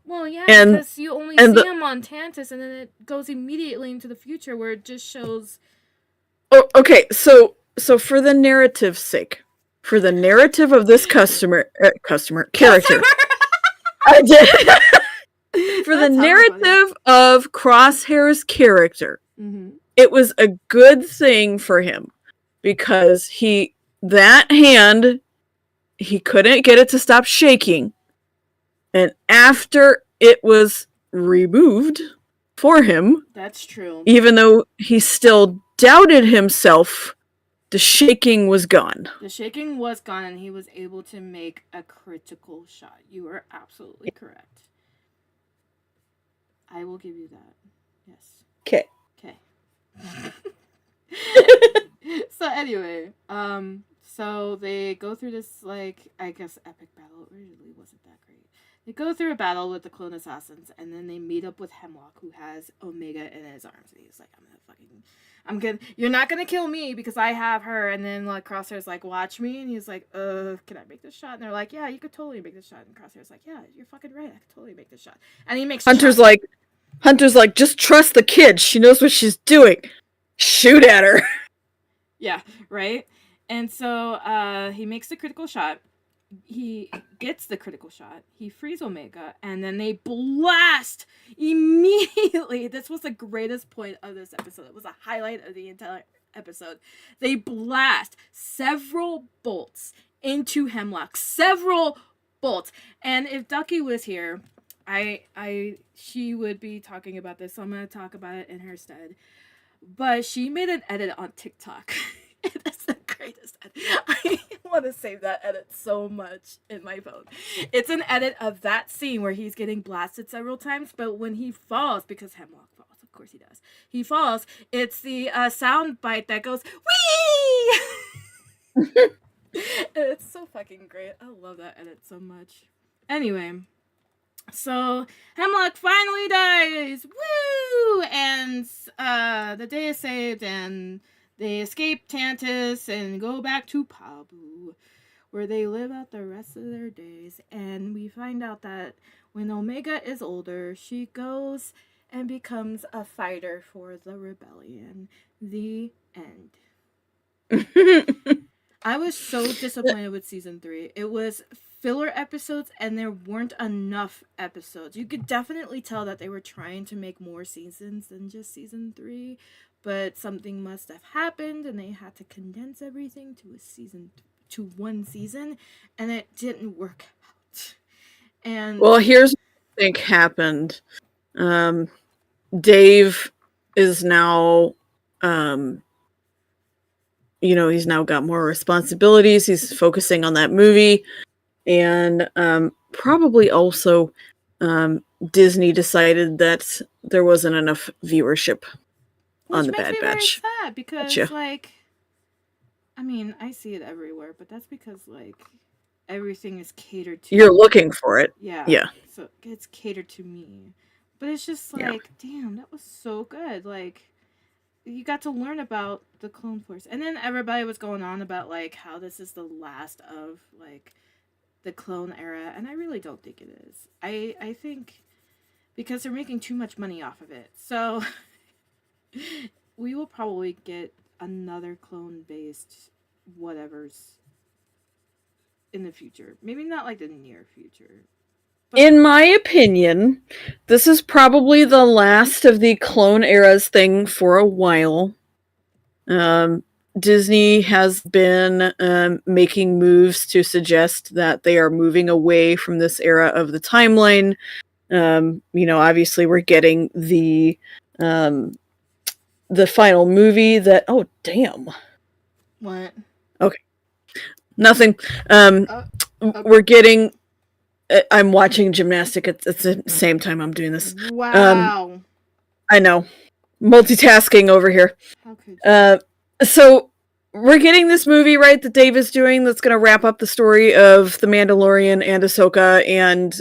Well, yeah, because you only see him on Tantus, and then it goes immediately into the future where it just shows...
Oh, okay, so for the narrative's sake, for the narrative of this character... I did. For the narrative of Crosshair's character, it was a good thing for him, because that hand he couldn't get it to stop shaking. And after it was removed for him,
That's true.
even though he still doubted himself, the shaking was gone.
The shaking was gone, and he was able to make a critical shot. You are absolutely correct. I will give you that. Yes.
Okay.
Okay. So anyway, so they go through this, like, I guess epic battle. It really wasn't that great. They go through a battle with the clone assassins, and then they meet up with Hemlock, who has Omega in his arms. And he's like, you're not gonna kill me because I have her. And then, like, Crosshair's like, watch me. And he's like, can I make this shot? And they're like, yeah, you could totally make this shot. And Crosshair's like, yeah, you're fucking right. I could totally make this shot. And he makes
Hunter's like, just trust the kid. She knows what she's doing. Shoot at her.
Yeah, right? And so he makes the critical shot. He gets the critical shot. He frees Omega, and then they blast immediately. This was the greatest point of this episode. It was a highlight of the entire episode. They blast several bolts into Hemlock. Several bolts. And if Ducky was here, she would be talking about this, so I'm going to talk about it in her stead. But she made an edit on TikTok. That's the greatest edit. I want to save that edit so much in my phone. It's an edit of that scene where he's getting blasted several times, but when he falls, because Hemlock falls, of course he does. He falls. It's the sound bite that goes, wee! It's so fucking great. I love that edit so much. Anyway. So, Hemlock finally dies! Woo! And the day is saved, and they escape Tantus and go back to Pabu, where they live out the rest of their days. And we find out that when Omega is older, she goes and becomes a fighter for the rebellion. The end. I was so disappointed with season 3. It was filler episodes, and there weren't enough episodes. You could definitely tell that they were trying to make more seasons than just season 3, but something must have happened, and they had to condense everything to one season, and it didn't work out. And
well, here's what I think happened. Dave is now, he's now got more responsibilities. He's focusing on that movie. And probably also Disney decided that there wasn't enough viewership on the Bad Batch. Which makes me
very sad because, like, I mean, I see it everywhere, but that's because, like, everything is catered to...
You're looking for it.
Yeah. So it's catered to me. But it's just like, damn, that was so good. Like, you got to learn about the Clone Force. And then everybody was going on about, like, how this is the last of, like, the clone era, and I really don't think it is. I think because they're making too much money off of it. So we will probably get another clone-based whatevers in the future. Maybe not like the near future.
But in my opinion, this is probably the last of the clone era's thing for a while. Disney has been making moves to suggest that they are moving away from this era of the timeline. Obviously we're getting the final movie that... Oh, damn.
What?
Okay. Nothing. Okay. We're getting... I'm watching gymnastic at the same time I'm doing this.
Wow.
I know. Multitasking over here.
How could you?
So we're getting this movie, right, that Dave is doing that's going to wrap up the story of The Mandalorian and Ahsoka and...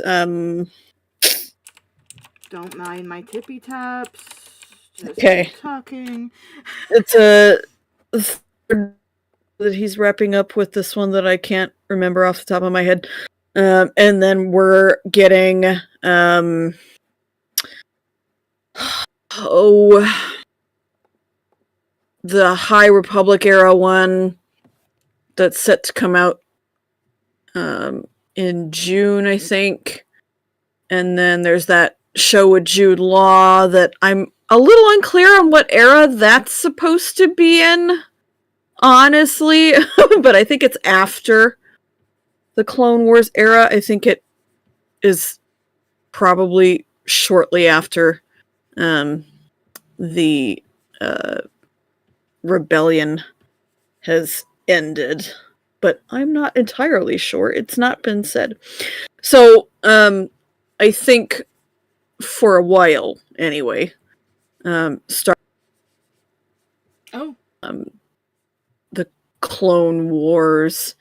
Don't mind my tippy taps. Just
okay.
Talking.
It's a... that he's wrapping up with this one that I can't remember off the top of my head. And then we're getting... the High Republic era one that's set to come out in June, I think. And then there's that show with Jude Law that I'm a little unclear on what era that's supposed to be in, honestly. But I think it's after the Clone Wars era. I think it is probably shortly after the rebellion has ended, but I'm not entirely sure. It's not been said. So, I think for a while, anyway, start
Oh,
the Clone Wars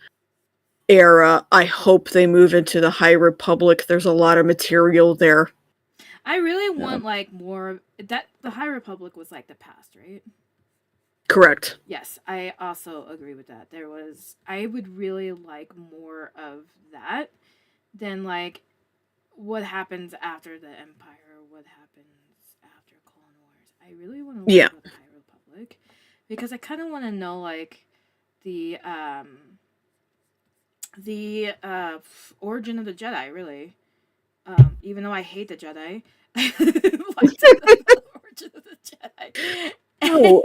era. I hope they move into the High Republic. There's a lot of material there.
I really want like more that the High Republic was like the past, right?
Correct.
Yes, I also agree with that. I would really like more of that than like what happens after the Empire, what happens after Clone Wars. I really want to learn
Yeah.
about the High Republic because I kind of want to know like the origin of the Jedi, really. Even though I hate the Jedi, I like to know the origin of the Jedi.
Oh.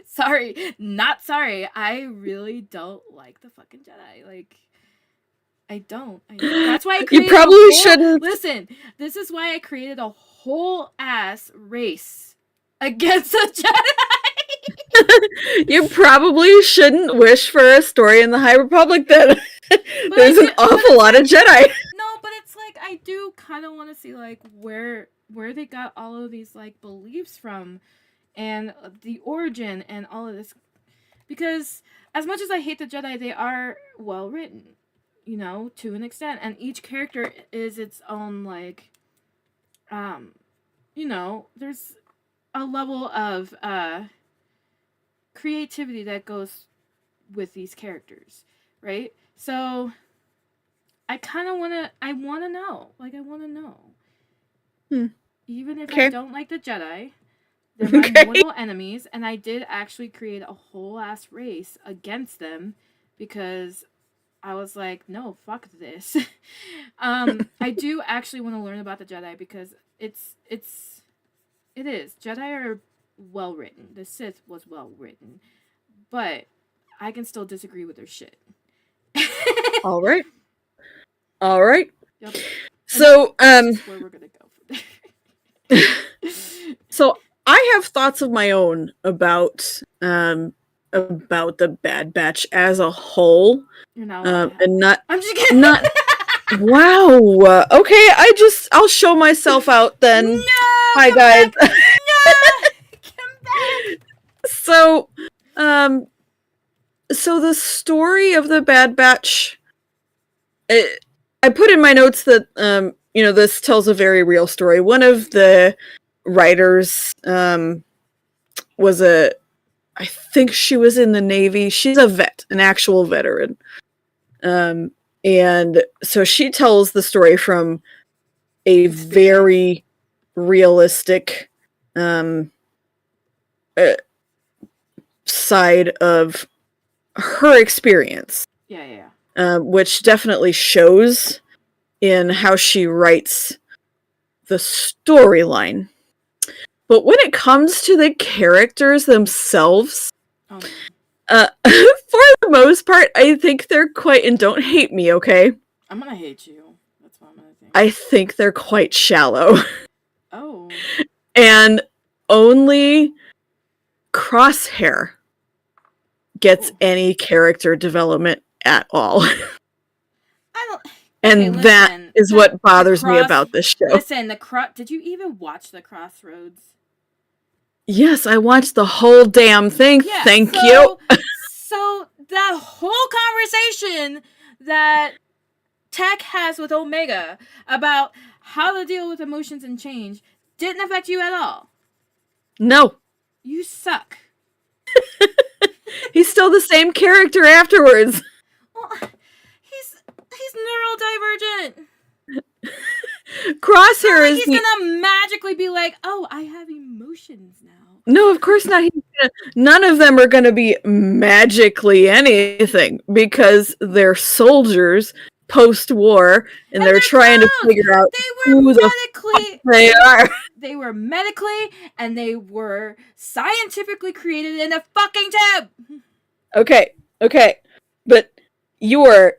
Sorry, not sorry. I really don't like the fucking Jedi. Like, I don't. That's why I created
You probably shouldn't.
Listen, this is why I created a whole ass race against the Jedi.
You probably shouldn't wish for a story in the High Republic that there's an awful lot of Jedi.
No, but it's like I do kind of want to see like where they got all of these like beliefs from, and the origin and all of this, because as much as I hate the Jedi, they are well written, you know, to an extent, and each character is its own like, you know, there's a level of creativity that goes with these characters, right? So I kind of want to know. Like, I want to know. Even if I don't like the Jedi, they're my mortal enemies, and I did actually create a whole ass race against them because I was like, no, fuck this. I do actually want to learn about the Jedi because it is. Jedi are well written. The Sith was well written. But I can still disagree with their shit.
All right.
Yep.
So,
that's where we're gonna go from there.
So I have thoughts of my own about the Bad Batch as a whole.
You're not allowed to
and not.
I'm just kidding.
Not. Wow. Okay, I'll show myself out then.
No.
Hi guys.
Back. No. Come back.
So the story of the Bad Batch. I put in my notes that this tells a very real story. One of the writers was I think she was in the Navy. She's a vet, an actual veteran. And so she tells the story from a very realistic side of her experience.
Yeah.
Which definitely shows in how she writes the storyline. But when it comes to the characters themselves, for the most part, I think they're quite, and don't hate me, okay?
I'm gonna hate you. That's what I'm gonna think.
I think they're quite shallow.
Oh.
And only Crosshair gets any character development at all.
I don't.
And
okay,
that is what bothers me about this show.
Listen, did you even watch the Crossroads?
Yes, I watched the whole damn thing. Yeah, Thank you.
So that whole conversation that Tech has with Omega about how to deal with emotions and change didn't affect you at all.
No.
You suck.
He's still the same character afterwards.
Well, he's neurodivergent.
Crosshair is.
He's gonna magically be like, "Oh, I have emotions now."
No, of course not. None of them are gonna be magically anything because they're soldiers post-war, and they're trying to figure out who the fuck they are.
They were medically and they were scientifically created in a fucking tub.
Okay, but you are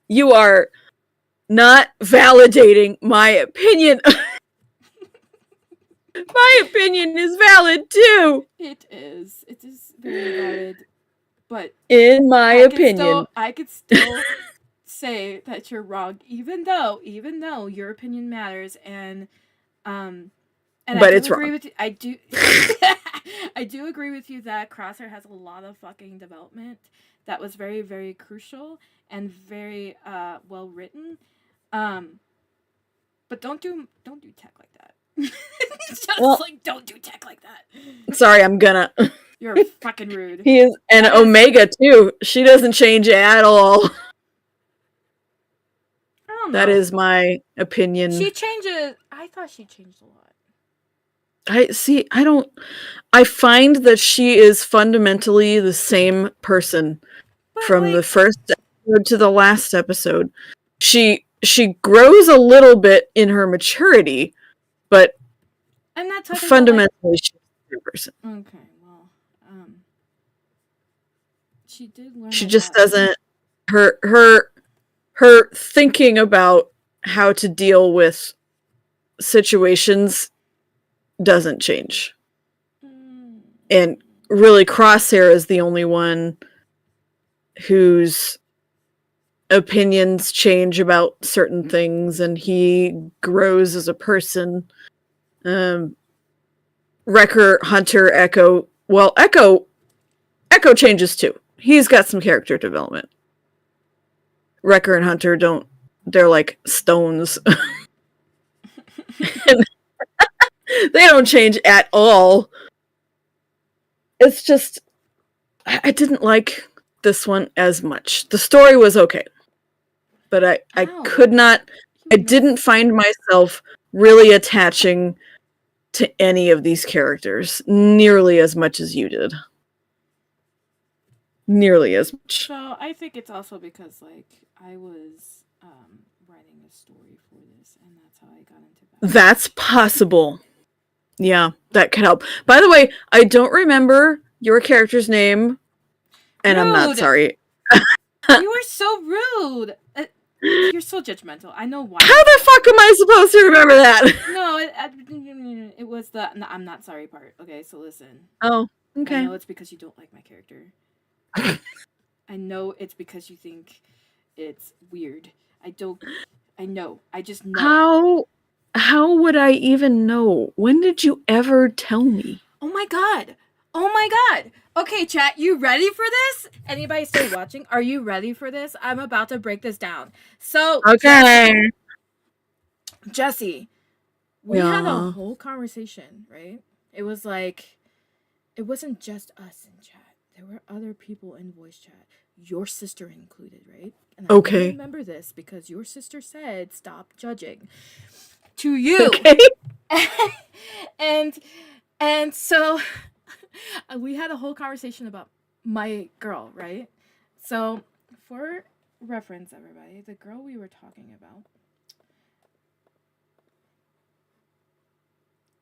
You are not validating my opinion. My opinion is valid too.
It is. It is very valid. But
in my opinion,
I could still say that you're wrong, even though your opinion matters, and I
but
do
it's
agree
wrong.
with you. I do, I do agree with you that Crosshair has a lot of fucking development that was very, very crucial and very well written. But don't do tech like that. Just
Well,
like don't do tech like that.
Sorry, I'm gonna.
You're fucking rude.
He is an Omega too. She doesn't change at all.
I don't know.
That is my opinion.
She changes. I thought she changed a lot.
I find that she is fundamentally the same person from the first episode to the last episode. She grows a little bit in her maturity, but
I'm not talking
fundamentally she's the same person.
Okay, well, she did learn.
She just doesn't. Her thinking about how to deal with situations doesn't change. And really, Crosshair is the only one whose opinions change about certain things, and he grows as a person. Wrecker, Hunter, Echo. Well, Echo changes too. He's got some character development. Wrecker and Hunter don't. They're like stones. They don't change at all. It's just I didn't like this one as much. The story was okay, but I could not. I didn't find myself really attaching to any of these characters nearly as much as you did. Nearly as much.
So I think it's also because I was writing a story for this, and that's how I got into that.
That's possible. Yeah, that could help. By the way, I don't remember your character's name, and rude. I'm not sorry.
You are so rude. You're so judgmental. I know why.
How the fuck am I supposed to remember that?
No, it was the I'm not sorry part. Okay, so listen.
Oh, okay.
I know it's because you don't like my character. I know it's because you think it's weird. I know. I just know.
How would I even know? When did you ever tell me?
Oh my god. Okay, chat, you ready for this? Anybody still watching? Are you ready for this? I'm about to break this down. So,
okay.
Jesse, we had a whole conversation, right? It was like, it wasn't just us in chat. There were other people in voice chat. Your sister included, right? And I remember this because your sister said, "Stop judging." To you. Okay. And so we had a whole conversation about my girl, right? So for reference, everybody, the girl we were talking about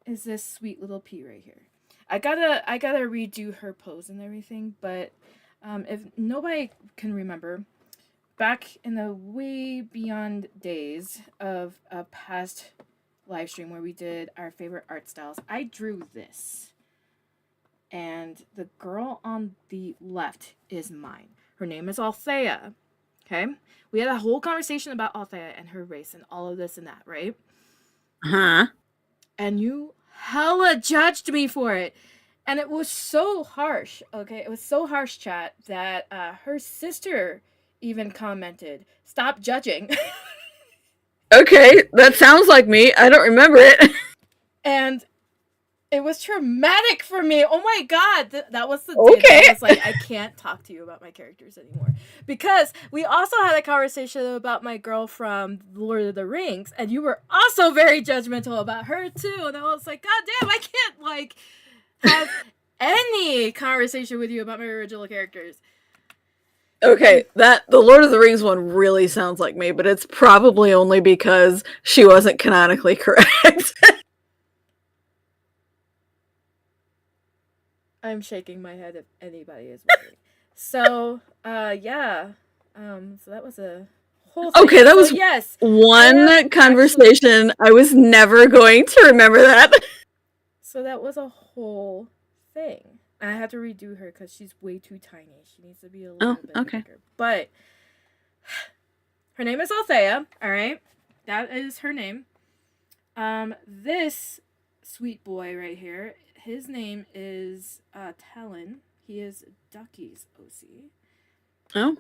is this sweet little pea right here. I gotta redo her pose and everything, but if nobody can remember, back in the way beyond days of a past live stream where we did our favorite art styles, I drew this. And the girl on the left is mine. Her name is Althea. Okay? We had a whole conversation about Althea and her race and all of this and that, right?
Huh?
And you hella judged me for it. And it was so harsh, okay? It was so harsh, chat, that her sister even commented, "Stop judging."
Okay, that sounds like me. I don't remember it.
And it was traumatic for me. Oh my god, that was the day that I was like, I can't talk to you about my characters anymore. Because we also had a conversation about my girl from Lord of the Rings, and you were also very judgmental about her too. And I was like, god damn, I can't have any conversation with you about my original characters.
Okay, the Lord of the Rings one really sounds like me, but it's probably only because she wasn't canonically correct.
I'm shaking my head if anybody is wondering. So, yeah. So that was a whole thing.
Okay, that
So,
was
yes,
one conversation. I was never going to remember that.
So that was a whole thing. I had to redo her because she's way too tiny. She needs to be a little bit bigger. But her name is Althea. All right, that is her name. This sweet boy right here, his name is Talon. He is Ducky's OC.
Oh.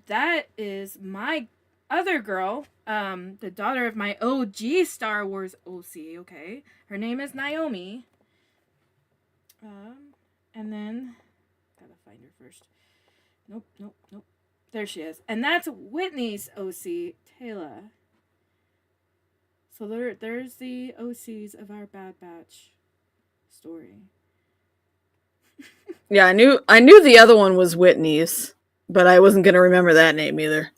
That is my other girl, the daughter of my OG Star Wars OC, okay? Her name is Naomi. And then, gotta find her first. Nope. There she is. And that's Whitney's OC, Taylor. So there's the OCs of our Bad Batch story.
Yeah, I knew the other one was Whitney's, but I wasn't gonna remember that name either.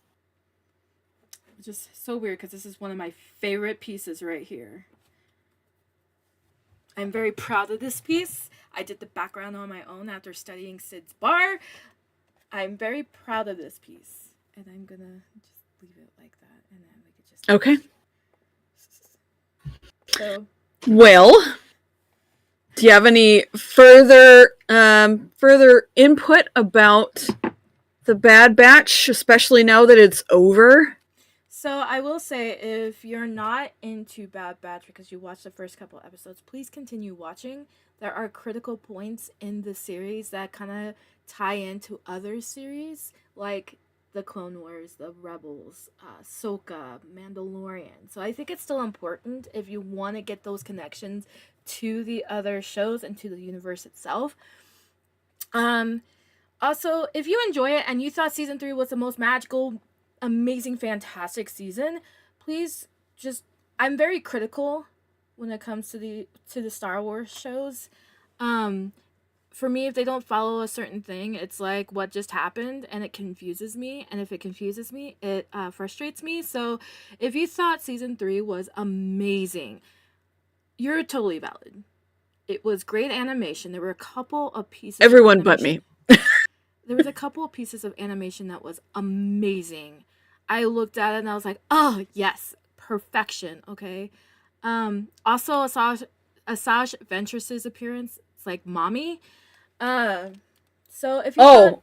It's just so weird because this is one of my favorite pieces right here. I'm very proud of this piece. I did the background on my own after studying Sid's bar. I'm very proud of this piece. And I'm gonna just leave it like that. And then we could just...
Okay.
So...
Well, do you have any further input about the Bad Batch, especially now that it's over?
So I will say, if you're not into Bad Batch because you watched the first couple episodes, please continue watching. There are critical points in the series that kind of tie into other series, like the Clone Wars, the Rebels, Ahsoka, Mandalorian. So I think it's still important if you want to get those connections to the other shows and to the universe itself. Also, if you enjoy it and you thought season 3 was the most magical, amazing, fantastic season, please just... I'm very critical when it comes to the Star Wars shows. For me, if they don't follow a certain thing, it's like what just happened, and it confuses me. And if it confuses me, it frustrates me. So if you thought season 3 was amazing, you're totally valid. It was great animation. There were a couple of pieces.
Everyone but me.
There was a couple of pieces of animation that was amazing. I looked at it and I was like, oh, yes, perfection, okay? Also, Asajj Ventress's appearance, it's like mommy. So if you thought...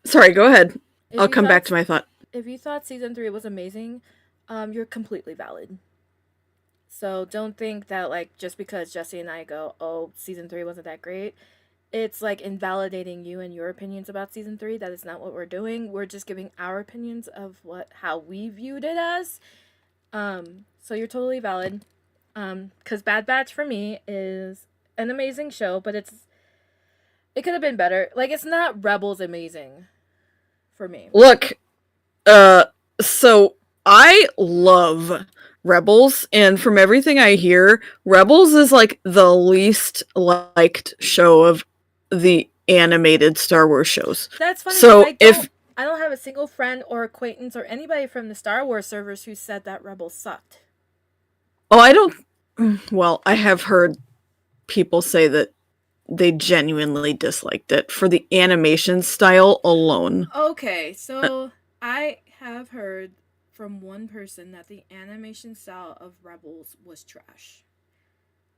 Sorry, go ahead. I'll come back to my thought.
If you thought season 3 was amazing, you're completely valid. So don't think that, like, just because Jesse and I go, oh, season 3 wasn't that great, it's like invalidating you and your opinions about season 3. That is not what we're doing. We're just giving our opinions of how we viewed it as. So you're totally valid. Because Bad Batch for me is an amazing show, but it could have been better. Like, it's not Rebels amazing for me.
Look, so I love Rebels, and from everything I hear, Rebels is like the least liked show of the animated Star Wars shows.
That's funny.
So
I don't have a single friend or acquaintance or anybody from the Star Wars servers who said that Rebels sucked.
Oh, I don't... Well, I have heard people say that they genuinely disliked it for the animation style alone.
Okay, so I have heard from one person that the animation style of Rebels was trash.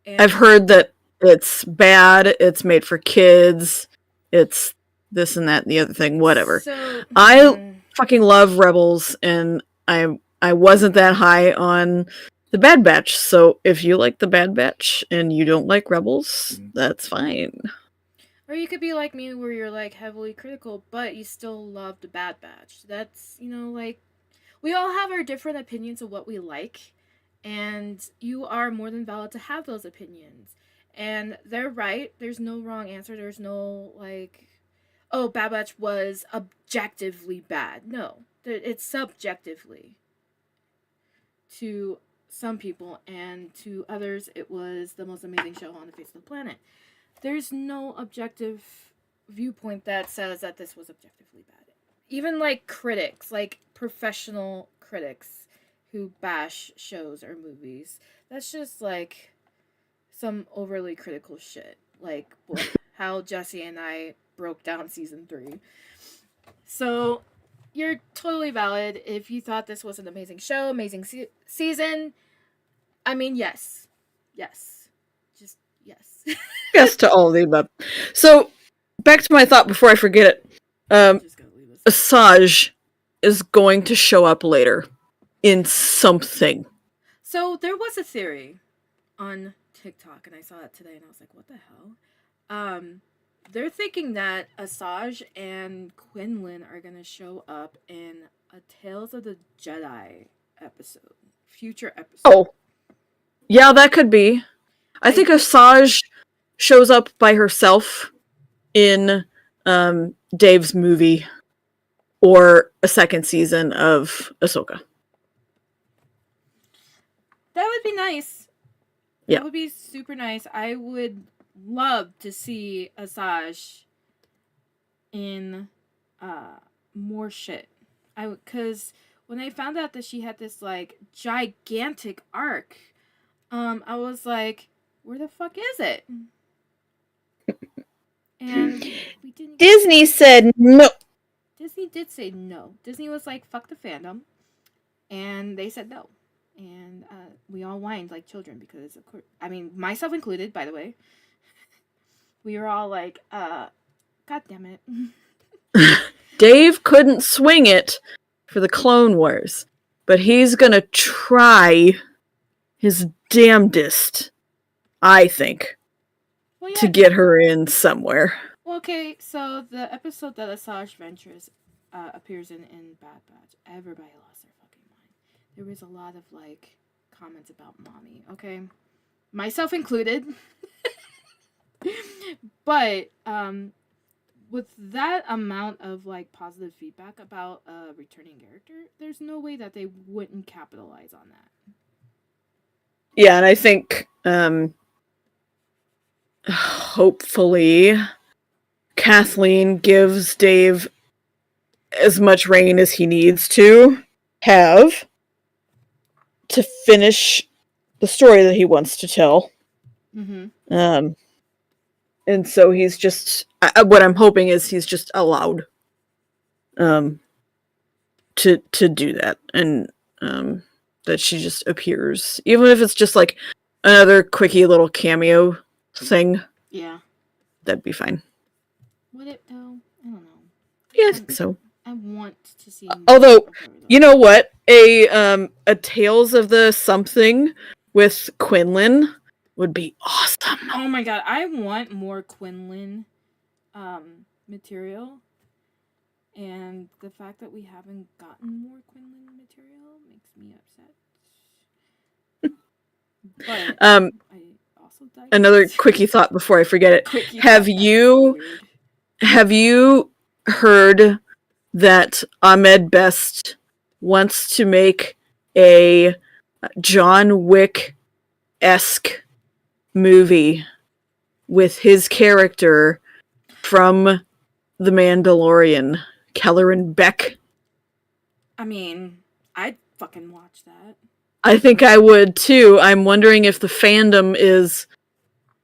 And I've heard that it's bad, it's made for kids, it's this and that and the other thing, whatever. So, I fucking love Rebels, and I wasn't that high on the Bad Batch, so if you like the Bad Batch and you don't like Rebels, that's fine.
Or you could be like me, where you're like heavily critical, but you still love the Bad Batch. That's, like, we all have our different opinions of what we like, and you are more than valid to have those opinions. And they're right. There's no wrong answer. There's no, like, oh, Bad Batch was objectively bad. No, it's subjectively. To some people, and to others, it was the most amazing show on the face of the planet. There's no objective viewpoint that says that this was objectively bad. Even, like, critics, like professional critics who bash shows or movies, that's just, like, some overly critical shit. Like, how Jesse and I broke down season 3. So, you're totally valid. If you thought this was an amazing show, amazing season, I mean, yes. Yes. Just yes.
Yes to all of the above. So, back to my thought before I forget it.
Just gotta leave this.
Asajj is going to show up later in something.
So there was a theory on TikTok, and I saw it today, and I was like, "What the hell?" They're thinking that Asajj and Quinlan are gonna show up in a Tales of the Jedi episode, future episode.
Oh, yeah, that could be. I think Asajj shows up by herself in Dave's movie or a second season of Ahsoka.
That would be nice.
Yeah.
That would be super nice. I would love to see Asajj in more shit. Cause when I found out that she had this like gigantic arc, I was like, where the fuck is it? And we didn't.
Disney said no.
Disney did say no. Disney was like, fuck the fandom, and they said no. And we all whined like children because, of course, I mean, myself included, by the way. We were all like, God damn it.
Dave couldn't swing it for the Clone Wars, but he's gonna try his damnedest, I think, to get her in somewhere.
Well, okay, so the episode that Asajj Ventress appears in Bad Batch, everybody lost their fucking mind. There was a lot of, like, comments about mommy, okay? Myself included. But, with that amount of, like, positive feedback about a returning character, there's no way that they wouldn't capitalize on that.
Yeah, and I think, hopefully, Kathleen gives Dave as much reign as he needs to have to finish the story that he wants to tell.
Mm-hmm.
And so he's just, what I'm hoping is he's just allowed to do that, and that she just appears, even if it's just like another quickie little cameo thing.
Yeah,
that'd be fine.
Would it though? I don't know.
Yeah, I think so.
I want to see.
Although, you know what, a Tales of the Something with Quinlan would be awesome.
Oh my god, I want more Quinlan material. And the fact that we haven't gotten more Quinlan material makes me upset. But I also
another quickie thought before I forget it. Have you heard that Ahmed Best wants to make a John Wick-esque movie with his character from The Mandalorian, Kelleran Beck?
I mean, I'd fucking watch that.
I think I would too. I'm wondering if the fandom is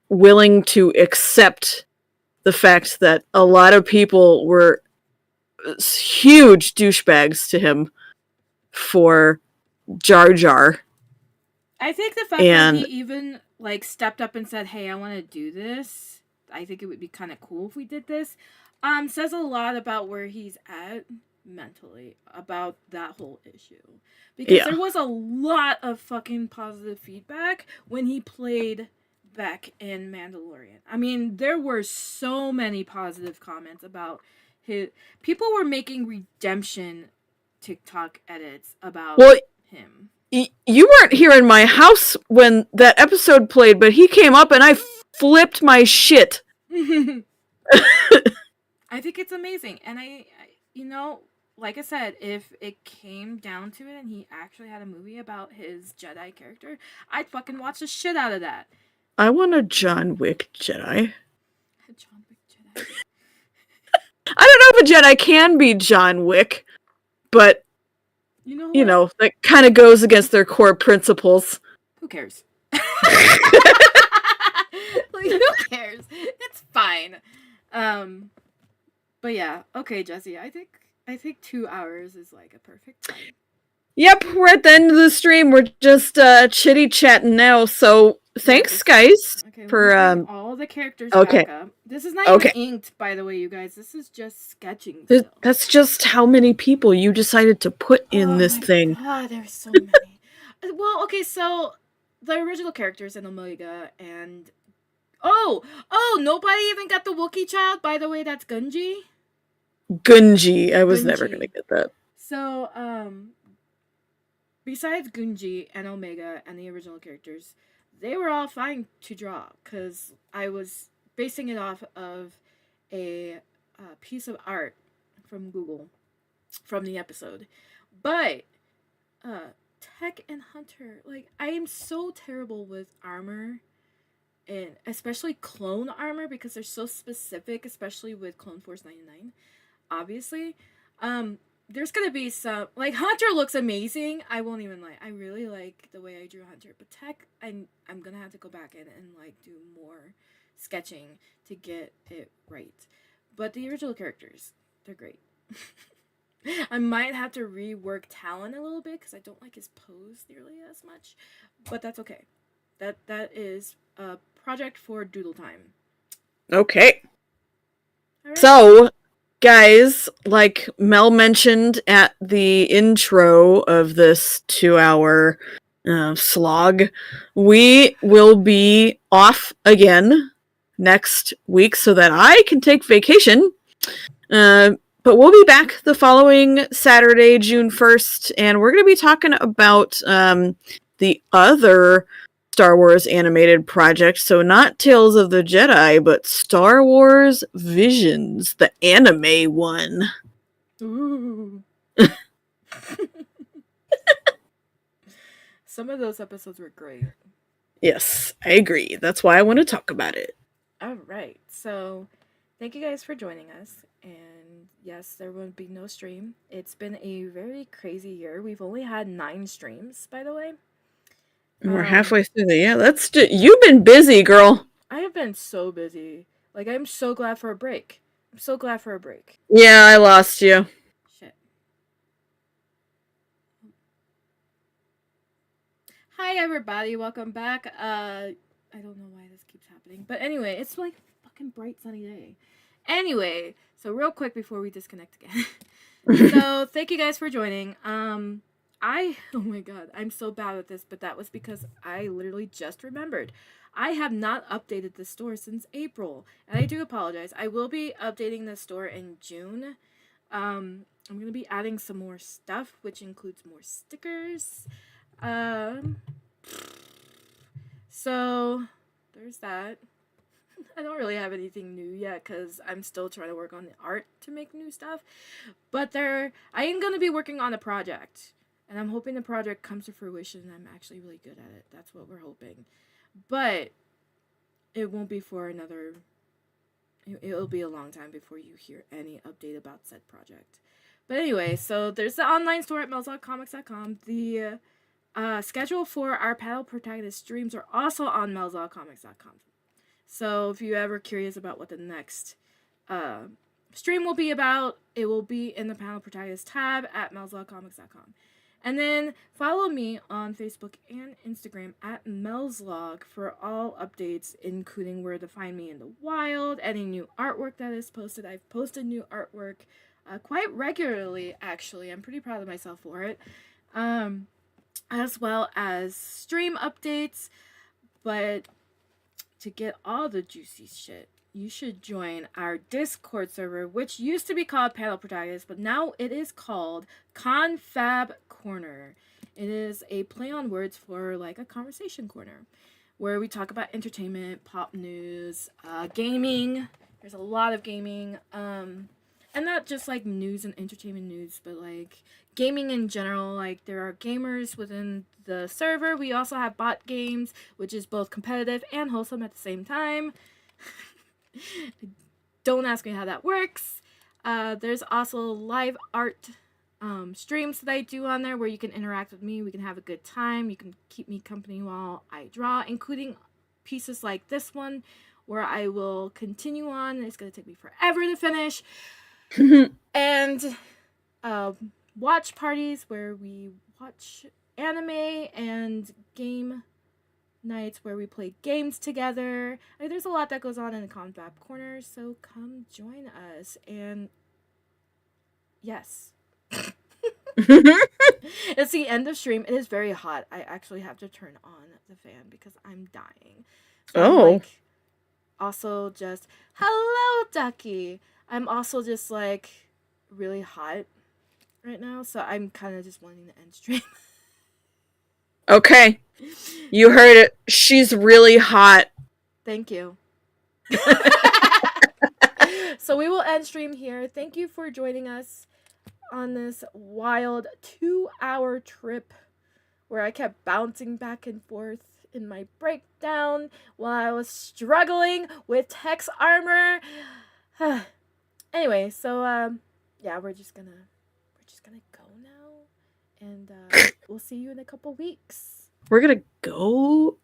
willing to accept the fact that a lot of people were huge douchebags to him for Jar Jar.
I think the fact that he even like stepped up and said, "Hey, I want to do this. I think it would be kind of cool if we did this." Says a lot about where he's at mentally about that whole issue. Because there was a lot of fucking positive feedback when he played Beck in Mandalorian. I mean, there were so many positive comments about his. People were making redemption TikTok edits about him.
You weren't here in my house when that episode played, but he came up and I flipped my shit.
I think it's amazing. And I, you know, like I said, if it came down to it and he actually had a movie about his Jedi character, I'd fucking watch the shit out of that.
I want a John Wick Jedi.
A John Wick Jedi.
I don't know if a Jedi can be John Wick, but you know, that kind of goes against their core principles.
Who cares? Like, who cares? It's fine. But yeah, okay, Jesse. I think I think 2 hours is like a perfect time.
Yep, we're at the end of the stream. We're just chitty chatting now. So thanks, guys,
Okay, let me
for
bring all the characters
Okay.
back up. This is not
Okay.
even inked, by the way, you guys. This is just sketching still.
That's just how many people you decided to put in this thing.
Oh my god, there's so many. Well, okay, so the original characters in Omega and oh, nobody even got the Wookiee child. By the way, that's Gunji.
Gunji. I was never
Gunji.
gonna get that.
So, besides Gunji and Omega and the original characters, they were all fine to draw because I was basing it off of a piece of art from Google from the episode. But Tech and Hunter, like, I am so terrible with armor, and especially clone armor because they're so specific, especially with Clone Force 99. Obviously, there's gonna be some, like, Hunter looks amazing. I won't even lie. I really like the way I drew Hunter, but Tech, I'm gonna have to go back in and like do more sketching to get it right. But the original characters, they're great. I might have to rework Talon a little bit because I don't like his pose nearly as much, but that's okay. That is a project for doodle time.
Okay. Right. So, guys, like Mel mentioned at the intro of this 2-hour slog, we will be off again next week so that I can take vacation. But we'll be back the following Saturday, June 1st, and we're going to be talking about the other Star Wars animated project. So not Tales of the Jedi, but Star Wars Visions, the anime one.
Ooh. Some of those episodes were great.
Yes, I agree. That's why I want to talk about it.
All right. So, thank you guys for joining us. And yes, there will be no stream. It's been a very crazy year. We've only had 9 streams, by the way.
We're halfway through the you've been busy, girl.
I have been so busy. Like, I'm so glad for a break. I'm so glad for a break.
Yeah, I lost you.
Shit. Hi, everybody. Welcome back. I don't know why this keeps happening. But anyway, it's like a fucking bright sunny day. Anyway, so real quick before we disconnect again. So, thank you guys for joining. Oh my god, I'm so bad at this, but that was because I literally just remembered. I have not updated the store since April, and I do apologize. I will be updating the store in June. I'm going to be adding some more stuff, which includes more stickers. So, there's that. I don't really have anything new yet because I'm still trying to work on the art to make new stuff. But I am going to be working on a project. And I'm hoping the project comes to fruition and I'm actually really good at it. That's what we're hoping. But it won't be for another... It'll be a long time before you hear any update about said project. But anyway, so there's the online store at melzogcomics.com. The schedule for our panel protagonist streams are also on melzogcomics.com. So if you're ever curious about what the next stream will be about, it will be in the panel protagonist tab at melzlogcomics.com. And then follow me on Facebook and Instagram at melzlog for all updates, including where to find me in the wild, any new artwork that is posted. I've posted new artwork quite regularly, actually. I'm pretty proud of myself for it. As well as stream updates. But to get all the juicy shit, you should join our Discord server, which used to be called Panel Protagonist, but now it is called Confab Corner. It is a play on words for like a conversation corner, where we talk about entertainment, pop news, gaming. There's a lot of gaming, and not just like news and entertainment news, but like gaming in general. Like, there are gamers within the server. We also have bot games, which is both competitive and wholesome at the same time. Don't ask me how that works. There's also live art streams that I do on there where you can interact with me. We can have a good time. You can keep me company while I draw, including pieces like this one where I will continue on. It's going to take me forever to finish. And watch parties where we watch anime, and game nights where we play games together. There's a lot that goes on in the Confab Corner, so come join us. And yes. It's the end of stream. It is very hot. I actually have to turn on the fan because I'm dying. So I'm like, also just, hello, Ducky. I'm also just like really hot right now, so I'm kind of just wanting to end stream.
Okay. You heard it. She's really hot.
Thank you. So we will end stream here. Thank you for joining us on this wild 2-hour trip where I kept bouncing back and forth in my breakdown while I was struggling with Tech's armor. Anyway, so yeah, we're just gonna go now, and we'll see you in a couple weeks.
We're gonna go?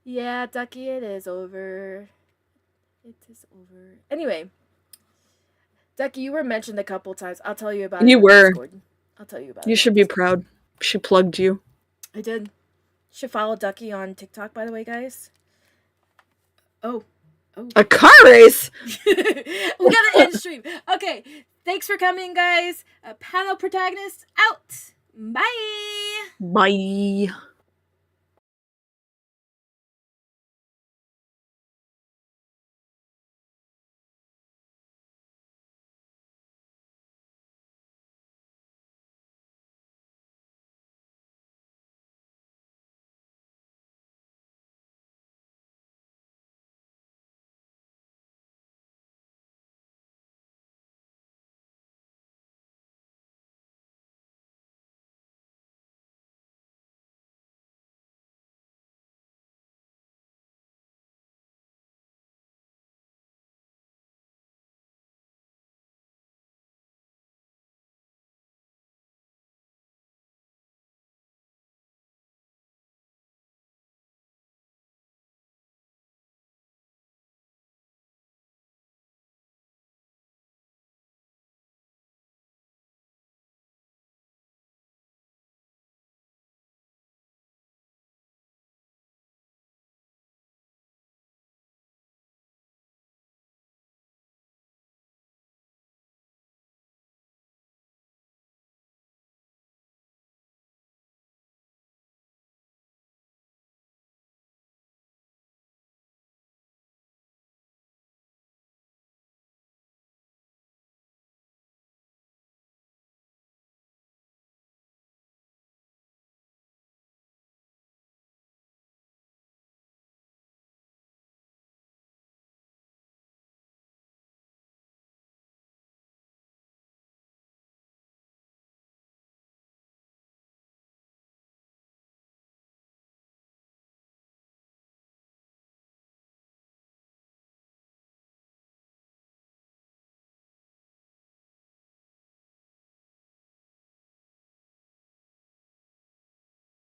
Yeah, Ducky, it is over. It is over. Anyway, Ducky, you were mentioned a couple times. I'll tell you about it.
You were.
Discord. I'll tell you about it.
You should be proud. She plugged you.
I did. You should follow Ducky on TikTok, by the way, guys. Oh.
A car race?
We gotta end stream. Okay. Thanks for coming, guys. Panel protagonist out. Bye.
Bye.